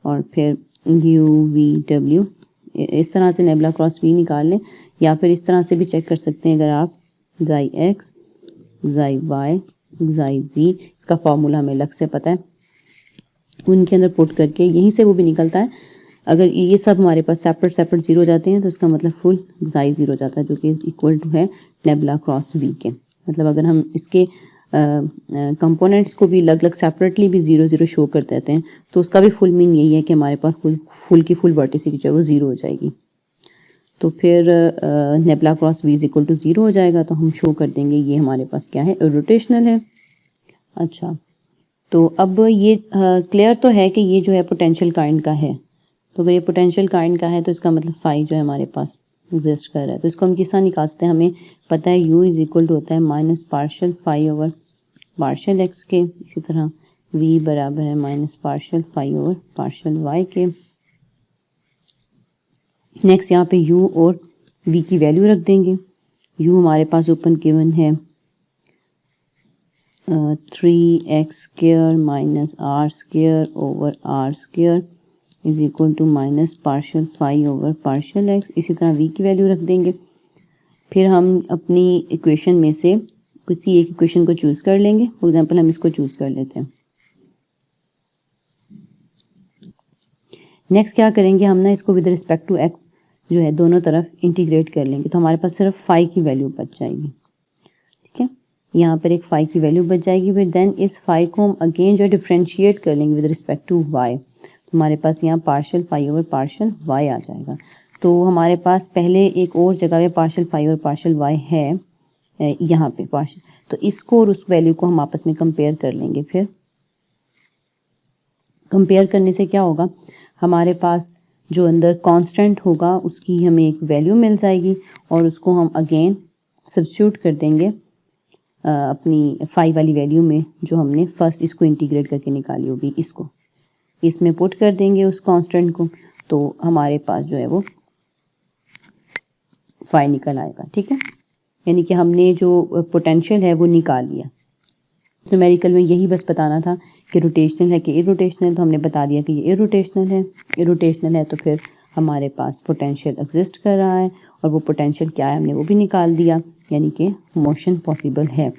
[SPEAKER 1] और फिर यू वी डब्ल्यू, इस तरह से नेबुला क्रॉस वी निकाल लें। या फिर इस तरह से भी चेक कर सकते हैं, अगर आप जाई एक्स, जाई वाई, जाई जी, इसका फॉर्मूला हमें अलग से पता है, उनके अंदर पुट करके यहीं से वो भी निकलता है। अगर ये सब हमारे पास सेपरेट जीरो जाते हैं तो इसका मतलब फुल जाई 0 जाता है, जो कि इक्वल टू है नेबुला क्रॉस वी के। मतलब अगर हम इसके कंपोनेंट्स को भी अलग अलग सेपरेटली भी 0 0 शो कर देते हैं तो उसका भी फुल मीन यही है कि हमारे पास फुल की फुल वर्टिसिटी जो है वो 0 हो जाएगी। तो फिर nabla cross v is equal to 0 हो जाएगा, तो हम शो कर देंगे ये हमारे पास क्या है, रोटेशनल है। अच्छा, तो अब ये क्लियर तो है कि ये जो है पोटेंशियल काइंड का है। तो अगर ये पोटेंशियल काइंड का है तो इसका मतलब फाई जो है हमारे पास एग्जिस्ट कर रहा है। तो इसको हम किस तरह निकाल सकते हैं, हमें पता है u इज इक्वल टू होता है minus partial phi over partial x के, इसी तरह v बराबर है minus partial phi over partial y के। नेक्स्ट यहाँ पे u और v की वैल्यू रख देंगे। u हमारे पास ओपन गिवन है 3x square minus r square over r square is equal to minus partial phi over partial x. इसी तरह v की वैल्यू रख देंगे। फिर हम अपनी इक्वेशन में से किसी एक इक्वेशन को चूज कर लेंगे। फॉर एग्जांपल हम इसको चूज कर लेते हैं। नेक्स्ट क्या करेंगे, हम ना इसको विद रिस्पेक्ट टू एक्स जो है दोनों तरफ इंटीग्रेट कर लेंगे, तो हमारे पास सिर्फ फाई की वैल्यू बच जाएगी। ठीक है, यहाँ पर एक फाई की वैल्यू बच जाएगी। फिर देन इस फाई को हम अगेन जो है डिफ्रेंशिएट कर लेंगे विद रिस्पेक्ट टू वाई। हमारे पास यहाँ partial phi over partial y आ जाएगा। तो हमारे पास पहले एक और जगह पे पार्शियल फाई और पार्शियल वाई है, यहाँ पे पार्शियल, तो इसको और उस वैल्यू को हम आपस में कंपेयर कर लेंगे। फिर कंपेयर करने से क्या होगा, हमारे पास जो अंदर कांस्टेंट होगा उसकी हमें एक वैल्यू मिल जाएगी और उसको हम अगेन सब्स्टिट्यूट कर देंगे अपनी फाई वाली वैल्यू में, जो हमने फर्स्ट इसको इंटीग्रेट करके निकाली होगी, इसको इसमें पुट कर देंगे उस कांस्टेंट को, तो हमारे पास जो है वो फाई निकल आएगा। ठीक है, यानी कि हमने जो पोटेंशियल है वो निकाल लिया। न्यूमेरिकल में यही बस बताना था कि रोटेशनल है कि इरोटेशनल, तो हमने बता दिया कि ये इरोटेशनल है। इरोटेशनल है तो फिर हमारे पास पोटेंशियल एग्जिस्ट कर रहा है और वो पोटेंशियल क्या है हमने वो भी निकाल दिया, यानी कि मोशन पॉसिबल है।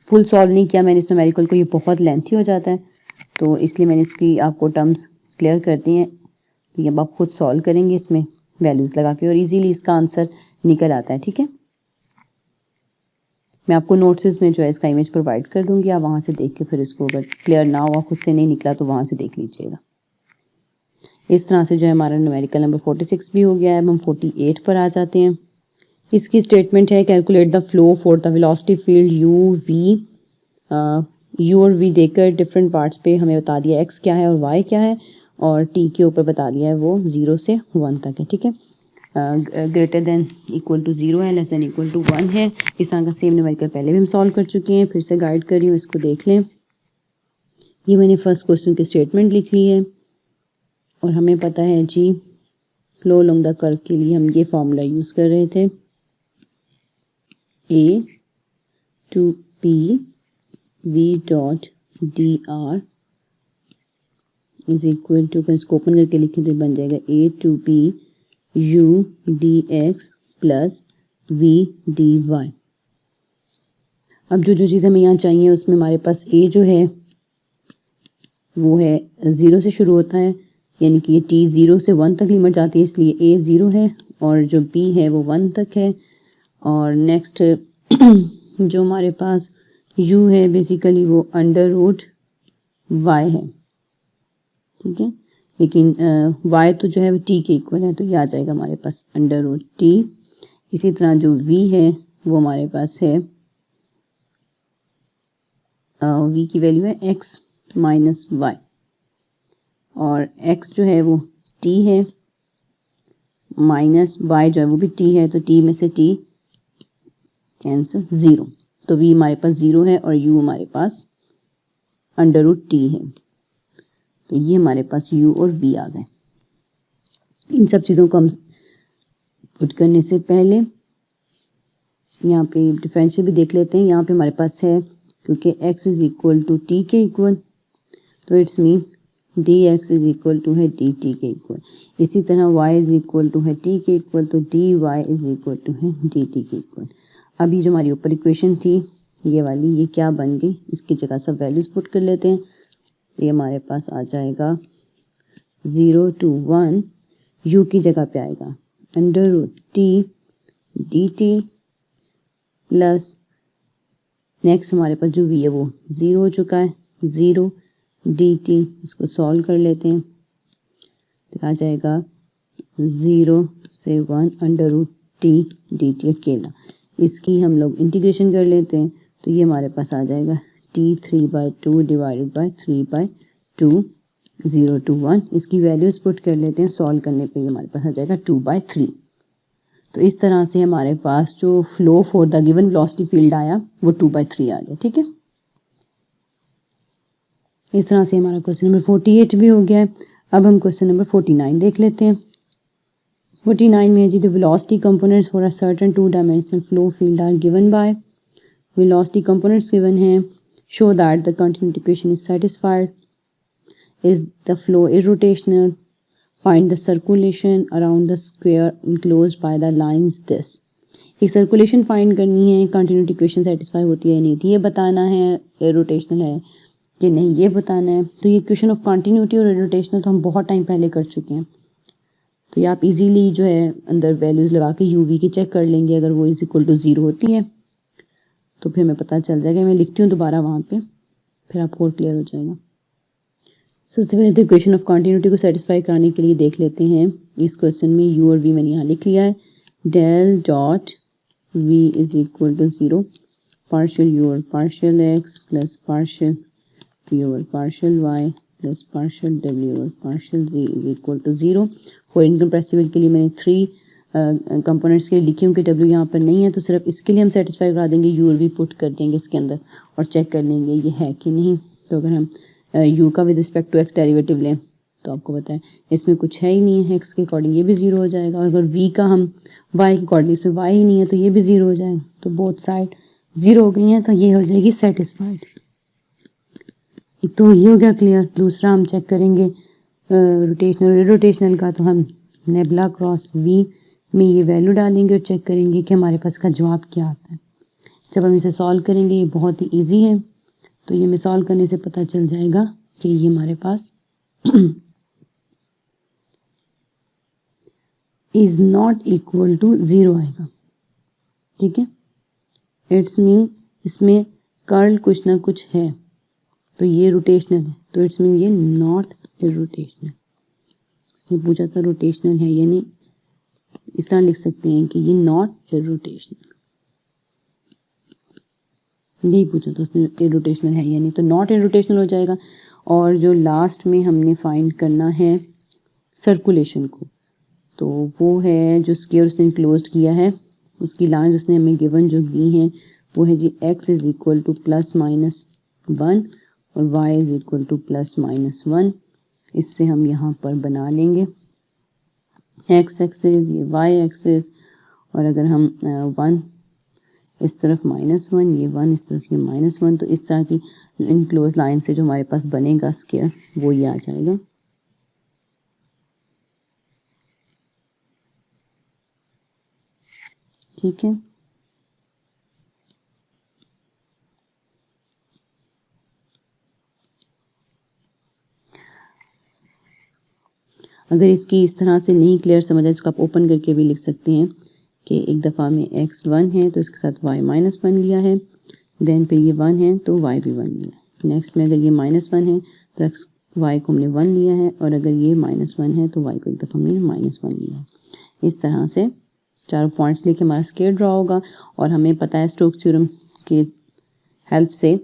[SPEAKER 1] फुल सॉल्व नहीं किया मैंने इस न्यूमेरिकल को, ये बहुत लेंथी हो जाता है, तो इसलिए मैंने इसकी आपको टर्म्स क्लियर कर दी हैं। तो ये अब आप खुद सॉल्व करेंगे इसमें वैल्यूज़ लगा के और इजीली इसका आंसर निकल आता है। ठीक है, मैं आपको नोट्स में जो है इसका इमेज प्रोवाइड कर दूंगी, आप वहाँ से देख के फिर इसको अगर क्लियर ना हुआ, खुद से नहीं निकला, तो वहाँ से देख लीजिएगा। इस तरह से जो है हमारा न्यूमेरिकल नंबर 46 भी हो गया है। अब हम 48 पर आ जाते हैं। इसकी स्टेटमेंट है calculate the flow for the velocity field you और वी देकर डिफरेंट पार्ट्स पे हमें बता दिया एक्स क्या है और वाई क्या है, और टी के ऊपर बता दिया है वो 0 से 1 तक है। ठीक है, ग्रेटर देन इक्वल टू 0 है, लेस देन इक्वल टू 1 है। इस तरह का सेम न्यूमेरिकल पहले भी हम सॉल्व कर चुके हैं, फिर से गाइड कर रही हूँ, इसको देख लें। ये मैंने फर्स्ट क्वेश्चन की स्टेटमेंट लिख ली है और हमें पता है जी फ्लो अलोंग द कर्व के लिए हम ये फॉर्मूला यूज़ कर रहे थे, A to P V dot d r is equal to, अगर इसको ओपन करके लिखें तो बन जाएगा A to P U d x plus V d y. अब जो चीज़ हमें यहाँ चाहिए उसमें हमारे पास A जो है वो है 0 से शुरू होता है, यानी कि ये t 0 से 1 तक लिमिट जाती है, इसलिए a 0 है और जो b है वो 1 तक है। और नेक्स्ट जो हमारे पास u है बेसिकली वो अंडर रूट y है, ठीक है, लेकिन y तो जो है वो t के इक्वल है, तो ये आ जाएगा हमारे पास अंडर रूट t। इसी तरह जो v है वो हमारे पास है v की वैल्यू है x माइनस वाई, और x जो है वो t है माइनस y जो है वो भी t है, तो t में से t कैंसिल 0, तो v हमारे पास 0 है और u हमारे पास अंडर रूट t है, तो ये हमारे पास u और v आ गए। इन सब चीज़ों को हम पुट करने से पहले यहाँ पे डिफरेंशियल भी देख लेते हैं। यहाँ पे हमारे पास है क्योंकि x is equal to t के इक्वल, तो it's mean dx is equal to है dt के इक्वल। इसी तरह y इज इक्वल टू है t के इक्वल, तो dy इज इक्वल टू है dt के इक्वल। अभी जो हमारी ऊपर इक्वेशन थी ये वाली, ये क्या बन गई, इसकी जगह सब वैल्यूज पुट कर लेते हैं, तो ये हमारे पास आ जाएगा 0 to 1 u की जगह पे आएगा under root t dt plus next हमारे पास जो v है वो 0 हो चुका है, 0 dt, इसको सॉल्व कर लेते हैं तो आ जाएगा 0 से 1 अंडर रूट t dt अकेला। इसकी हम लोग इंटीग्रेशन कर लेते हैं तो ये हमारे पास आ जाएगा t 3/2 डिवाइडेड बाय 3/2 0 to 1। इसकी वैल्यूज पुट कर लेते हैं, सॉल्व करने पे ये हमारे पास आ जाएगा 2/3। तो इस तरह से हमारे पास जो flow for the given velocity field आया वो 2/3 आ गया, ठीक है। इस तरह से हमारा क्वेश्चन नंबर 48 भी हो गया है। अब हम क्वेश्चन नंबर 49 देख लेते हैं। 49 में है जी the velocity components for a certain 2 dimensional flow field are given by, velocity components given हैं, show that the continuity equation is satisfied, is the flow irrotational, find the circulation around the square enclosed by the lines this. एक circulation find करनी है, continuity equation satisfy होती है नहीं, ये बताना है, इररोटेशनल है कि नहीं ये बताना है। तो ये इक्वेशन ऑफ कंटिन्यूटी और इररोटेशनल तो हम बहुत टाइम पहले कर चुके हैं, तो ये आप इजीली जो है अंदर वैल्यूज लगा के यू वी की चेक कर लेंगे। अगर वो इज इक्वल टू 0 होती है तो फिर हमें पता चल जाएगा। मैं लिखती हूँ दोबारा वहाँ पे, फिर आपको और क्लियर हो जाएगा। सबसे पहले तो इक्वेशन ऑफ कंटिन्यूटी को सेटिस्फाई कराने के लिए देख लेते हैं इस क्वेश्चन में यू और वी मैंने यहाँ लिख लिया है। Del dot v is equal to 0 partial u और partial x plus partial p over partial y plus partial w over partial z is equal to 0। For incompressible के लिए मैंने 3 कंपोनेंट्स के लिए लिखी हूँ कि w यहाँ पर नहीं है, तो सिर्फ इसके लिए हम सेटिस्फाई करा देंगे, u और v पुट कर देंगे इसके अंदर और चेक कर लेंगे ये है कि नहीं। तो अगर हम u का with respect to x derivative लें तो आपको बताएं इसमें कुछ है ही नहीं है, x के अकॉर्डिंग ये भी 0 हो जाएगा, और अगर v का हम y के अकॉर्डिंग इसमें y ही नहीं है तो ये भी 0 हो जाएगा। तो बोथ साइड 0 हो गई हैं, तो ये हो जाएगी सेटिस्फाइड। एक तो ये हो गया क्लियर। दूसरा हम चेक करेंगे रोटेशनल और इरोटेशनल का, तो हम नेबुला क्रॉस वी में ये वैल्यू डालेंगे और चेक करेंगे कि हमारे पास का जवाब क्या आता है। जब हम इसे सॉल्व करेंगे ये बहुत ही इजी है, तो ये हमें सॉल्व करने से पता चल जाएगा कि ये हमारे पास इज नॉट इक्वल टू 0 आएगा, ठीक है। इट्स मीन इसमें कर्ल कुछ ना कुछ है, तो ये रोटेशनल है, तो इट्स मीन ये नॉट इरोटेशनल। ये पूछा था रोटेशनल है यानी इस तरह लिख सकते हैं कि ये नॉट इरोटेशनल, यही पूछा था उसने, इरोटेशनल है यानी, तो नॉट इरोटेशनल हो जाएगा। और जो लास्ट में हमने फाइंड करना है सर्कुलेशन को, तो वो है जो स्क्वायर उसने इनक्लोज्ड किया है, उसकी लाइन उसने हमें गिवन जो दी हैं वो है जी x is equal two plus minus 1 और y is equal two plus minus 1। इससे हम यहाँ पर बना लेंगे x एक्सिस, ये y एक्सिस, और अगर हम 1 इस तरफ -1, ये 1 इस तरफ ये -1, तो इस तरह की इनक्लोज लाइन से जो हमारे पास बनेगा स्क्वायर वो ये आ जाएगा। ठीक है, अगर इसकी इस तरह से नहीं क्लियर समझ आए इसको आप ओपन करके भी लिख सकते हैं कि एक दफ़ा में x1 है तो इसके साथ y -1 लिया है, देन फिर ये 1 है तो y भी 1 लिया है। नेक्स्ट में अगर ये -1 है तो y को हमने 1 लिया है, और अगर ये -1 है तो y को एक दफ़ा हमने -1 लिया है। इस तरह से चारों पॉइंट्स लेके हमारा स्क्वायर ड्रा होगा, और हमें पता है स्टोक्स थ्योरम की हेल्प से,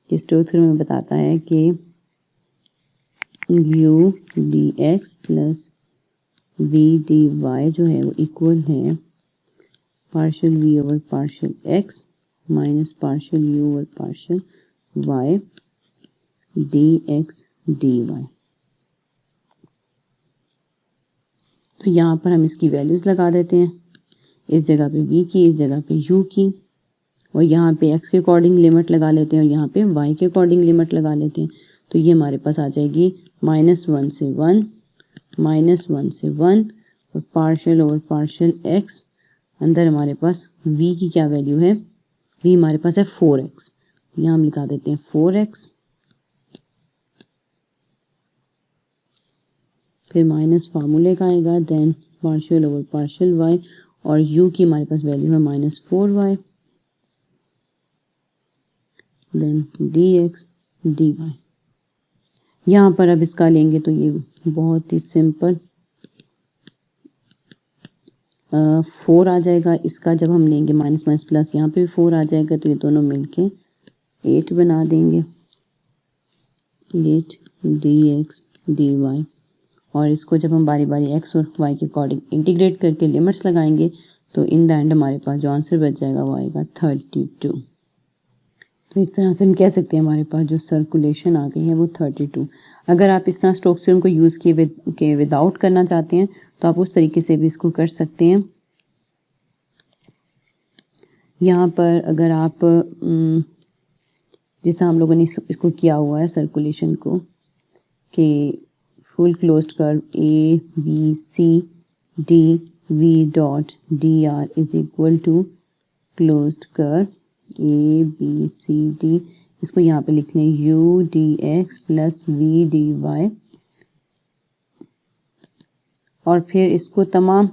[SPEAKER 1] कि स्टोक्स थ्योरम में बताता है कि u dx प्लस v dy जो है वो इक्वल है partial v over partial x minus partial u over partial y dx dy। तो यहाँ पर हम इसकी वैल्यूज लगा देते हैं, इस जगह पे v की, इस जगह पे u की, और यहाँ पे x के अकॉर्डिंग लिमिट लगा लेते हैं और यहाँ पे y के अकॉर्डिंग लिमिट लगा लेते हैं। तो ये हमारे पास आ जाएगी -1 से 1, -1 से 1, और पार्शियल ओवर पार्शियल x, अंदर हमारे पास v की क्या वैल्यू है, v हमारे पास है 4x, यहाँ हम लिखा देते हैं 4x, फिर माइनस फार्मूले का आएगा, then partial over partial y, और u की हमारे पास वैल्यू है -4y, देन dx dy। यहाँ पर अब इसका लेंगे तो ये बहुत ही सिंपल 4 आ जाएगा। इसका जब हम लेंगे माइनस माइनस प्लस, यहाँ पे भी 4 आ जाएगा, तो ये दोनों मिलके 8 बना देंगे, 8 dx dy। और इसको जब हम बारी बारी x और y के अकॉर्डिंग इंटीग्रेट करके लिमिट्स लगाएंगे तो इन द एंड हमारे पास जो आंसर बच जाएगा वो आएगा 32। तो इस तरह से हम कह सकते हैं हमारे पास जो सर्कुलेशन आ गई है वो 32। अगर आप इस तरह स्टोक्स थ्योरम को यूज़ किए विदाउट करना चाहते हैं तो आप उस तरीके से भी इसको कर सकते हैं। यहाँ पर अगर आप जैसा हम लोगों ने इसको किया हुआ है सर्कुलेशन को, कि full closed curve A B C D v dot d r is equal to closed curve A B C D, इसको यहाँ पे लिख लें u dx प्लस v dy, और फिर इसको तमाम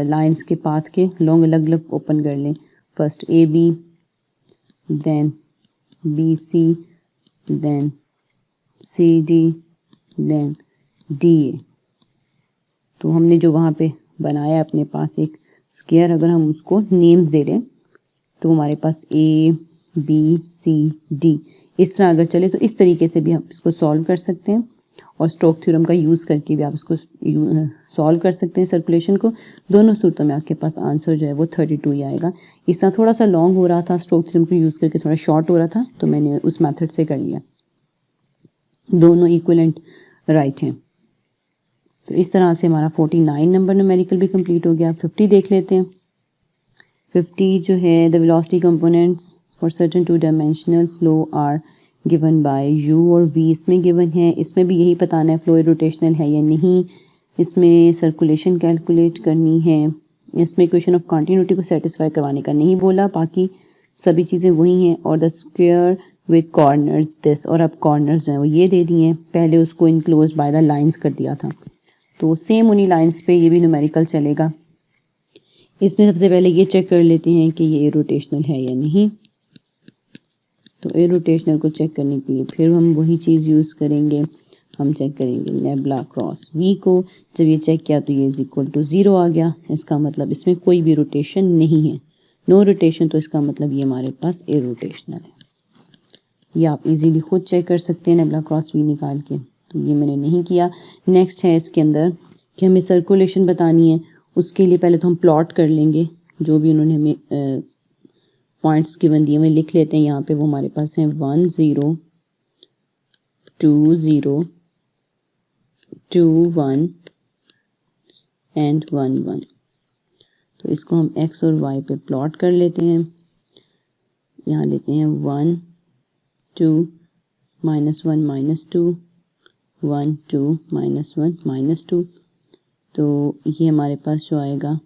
[SPEAKER 1] लाइंस के पाथ के लॉन्ग अलग अलग ओपन कर लें, first A B, then B C, then C D, then D A. तो हमने जो वहाँ पे बनाया अपने पास एक स्क्वायर, अगर हम उसको नेम्स दे दें तो हमारे पास ए बी सी डी इस तरह अगर चले तो इस तरीके से भी हम इसको सॉल्व कर सकते हैं, और स्टोक्स थ्योरम का यूज़ करके भी आप इसको सॉल्व कर सकते हैं सर्कुलेशन को। दोनों सूरतों में आपके पास आंसर जो है वो 32 ही आएगा। इस तरह थोड़ा सा लॉन्ग हो रहा था, स्टोक्स थ्योरम को यूज़ करके थोड़ा शॉर्ट हो रहा था, तो मैंने उस मेथड से कर लिया। दोनों इक्विवेलेंट राइट हैं। तो इस तरह से हमारा 49 नंबर न्यूमेरिकल भी कंप्लीट हो गया। 50 देख लेते हैं। 50 जो है, the velocity components for certain 2 dimensional flow are given by u और v इसमें गिवन है। इसमें भी यही बताना है फ्लो रोटेशनल है या नहीं, इसमें सर्कुलेशन कैलकुलेट करनी है, इसमें इक्वेशन ऑफ कंटिन्यूटी को सेटिस्फाई करवाने का नहीं बोला, बाकी सभी चीज़ें वही हैं। और the square with corners this, और अब कॉर्नर्स जो है वो ये दे दिए हैं, पहले उसको इनक्लोज बाय द लाइंस कर दिया था, तो सेम उन्हीं लाइंस पे ये भी न्यूमेरिकल चलेगा। इसमें सबसे पहले ये चेक कर लेते हैं कि ये रोटेशनल है या नहीं। तो इरोटेशनल को चेक करने के लिए फिर हम वही चीज़ यूज़ करेंगे, हम चेक करेंगे नेबुला क्रॉस वी को। जब ये चेक किया तो ये इज इक्वल टू 0 आ गया, इसका मतलब इसमें कोई भी रोटेशन नहीं है, नो रोटेशन, तो इसका मतलब ये हमारे पास इरोटेशनल है। ये आप इजीली खुद चेक कर सकते हैं नेबुला क्रॉस वी निकाल के, तो ये मैंने नहीं किया। नेक्स्ट है इसके अंदर कि हमें सर्कुलेशन बतानी है, उसके लिए पहले तो हम प्लॉट कर लेंगे, जो भी उन्होंने हमें पॉइंट्स गिवन दिए हुए लिख लेते हैं। यहाँ पे वो हमारे पास हैं 1 0 2 0 2 1 एंड 1 1। तो इसको हम x और y पे प्लॉट कर लेते हैं। यहाँ लेते हैं 1 2 -1 -2 1 2 -1 -2। तो ये हमारे पास जो आएगा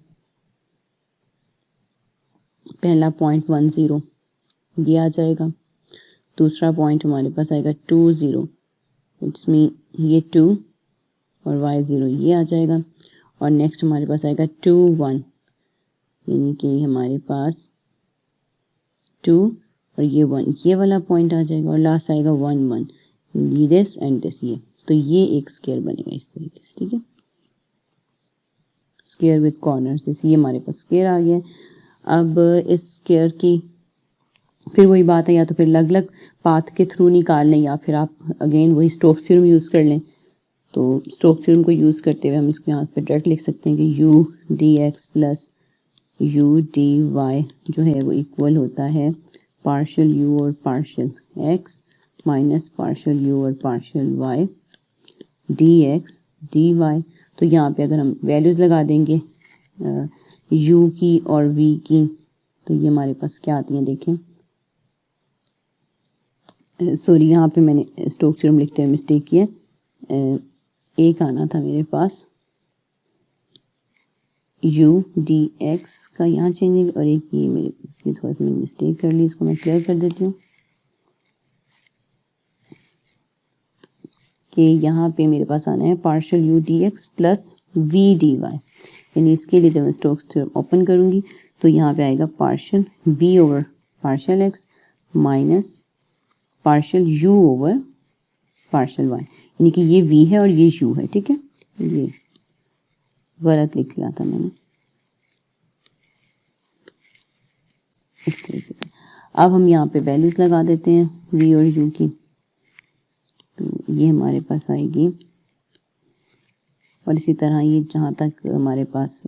[SPEAKER 1] पहला पॉइंट 1 0 ये आ जाएगा। दूसरा पॉइंट हमारे पास आएगा 2 0, इट्स मीन ये 2 और y 0 ये आ जाएगा। और नेक्स्ट हमारे पास आएगा 2 1, यानी कि हमारे पास 2 और ये 1 ये वाला पॉइंट आ जाएगा। और लास्ट आएगा 1 1, ये दिस एंड दिस ये। तो ये एक स्क्वायर बनेगा इस तरीके से, ठीक है, स्क्वायर विद कॉर्नर्स। जैसे ये हमारे पास स्क्वायर आ गया। अब इस स्क्वायर की फिर वही बात है, या तो फिर अलग अलग पाथ के थ्रू निकाल लें या फिर आप अगेन वही स्टोक्स थ्योरम यूज़ कर लें। तो स्टोक्स थ्योरम को यूज़ करते हुए हम इसको यहाँ पे डायरेक्ट लिख सकते हैं कि u dx plus u dy जो है वो इक्वल होता है पार्शियल u और partial x minus partial u और पार्शियल y dx dy। तो यहाँ पे अगर हम वैल्यूज़ लगा देंगे u की और v की, तो ये हमारे पास क्या आती हैं देखें। सॉरी, यहाँ पे मैंने स्टोक्स थ्योरम लिखते हुए मिस्टेक की है। एक आना था मेरे पास u dx का यहाँ चेंजिंग, और एक ये मेरे इसकी थोड़ा सा मैंने मिस्टेक कर ली, इसको मैं क्लियर कर देती हूँ कि यहाँ पे मेरे पास आना है पार्शियल u dx प्लस v dy। यानी इसके लिए जब मैं स्टोक्स थ्योरम ओपन करूँगी तो यहाँ पे आएगा partial v over partial x minus partial u over partial y। यानी कि ये v है और ये u है, ठीक है, ये गलत लिख लिया था मैंने इस तरीके से। अब हम यहाँ पे वैल्यूज लगा देते हैं v और u की। तो ये हमारे पास आएगी, और इसी तरह ये जहाँ तक हमारे पास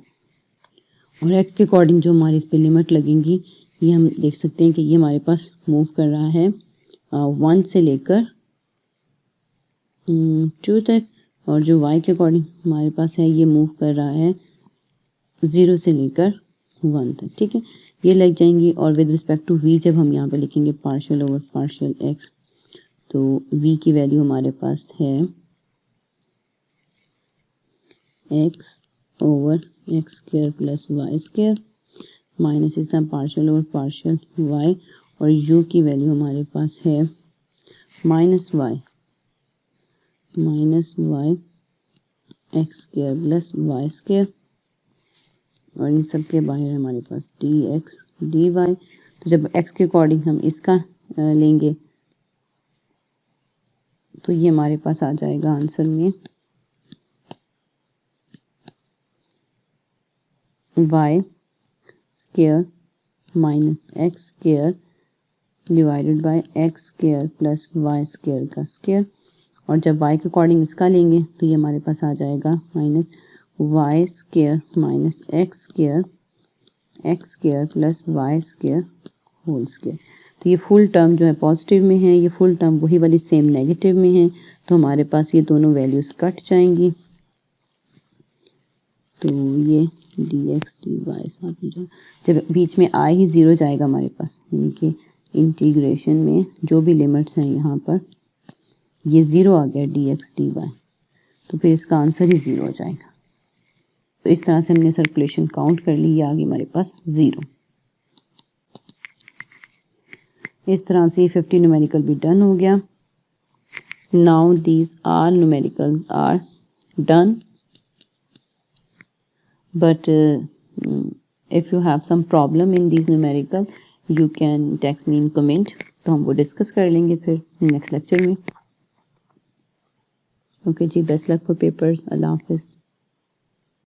[SPEAKER 1] और x के अकॉर्डिंग जो हमारे इस पे लिमिट लगेंगी, ये हम देख सकते हैं कि ये हमारे पास मूव कर रहा है 1 से लेकर 2 तक, और जो y के अकॉर्डिंग हमारे पास है ये मूव कर रहा है 0 से लेकर 1 तक, ठीक है, ये लग जाएंगी। और विद रिस्पेक्ट टू v जब हम यहाँ पे लिखेंगे पार्शियल ओवर पार्शियल x, तो v की वैल्यू हमारे पास है x over x square plus y square minus इसका पार्शियल ओवर पार्शियल y, और u की वैल्यू हमारे पास है minus y x square plus y square, और इन सब के बाहर हमारे पास dx dy। तो जब x के अकॉर्डिंग हम इसका लेंगे तो ये हमारे पास आ जाएगा आंसर में y square minus x square divided by x square plus y square का स्क्वायर। और जब y के अकॉर्डिंग इसका लेंगे तो ये हमारे पास आ जाएगा minus y square minus x square plus y square whole square. तो ये फुल टर्म जो है पॉजिटिव में है, ये फुल टर्म वही वाली सेम नेगेटिव में है, तो हमारे पास ये दोनों वैल्यूज कट जाएंगी। तो ये dx dy साथ में जाए, जब बीच में आ ही 0 जाएगा हमारे पास, यानी कि इंटीग्रेशन में जो भी लिमिट्स हैं यहाँ पर ये 0 आ गया dx dy, तो फिर इसका आंसर ही 0 हो जाएगा। तो इस तरह से हमने सर्कुलेशन काउंट कर ली, ये आ गई हमारे पास 0। इस तरह से 50 न्यूमेरिकल भी डन हो गया। Now these are numericals are done, but if you have some problem in these numerical you can text me in comment, तो हम वो डिस्कस कर लेंगे फिर नेक्स्ट लेक्चर में। ओके जी, बेस्ट लक फॉर पेपर्स। अल्लाह हाफिज़।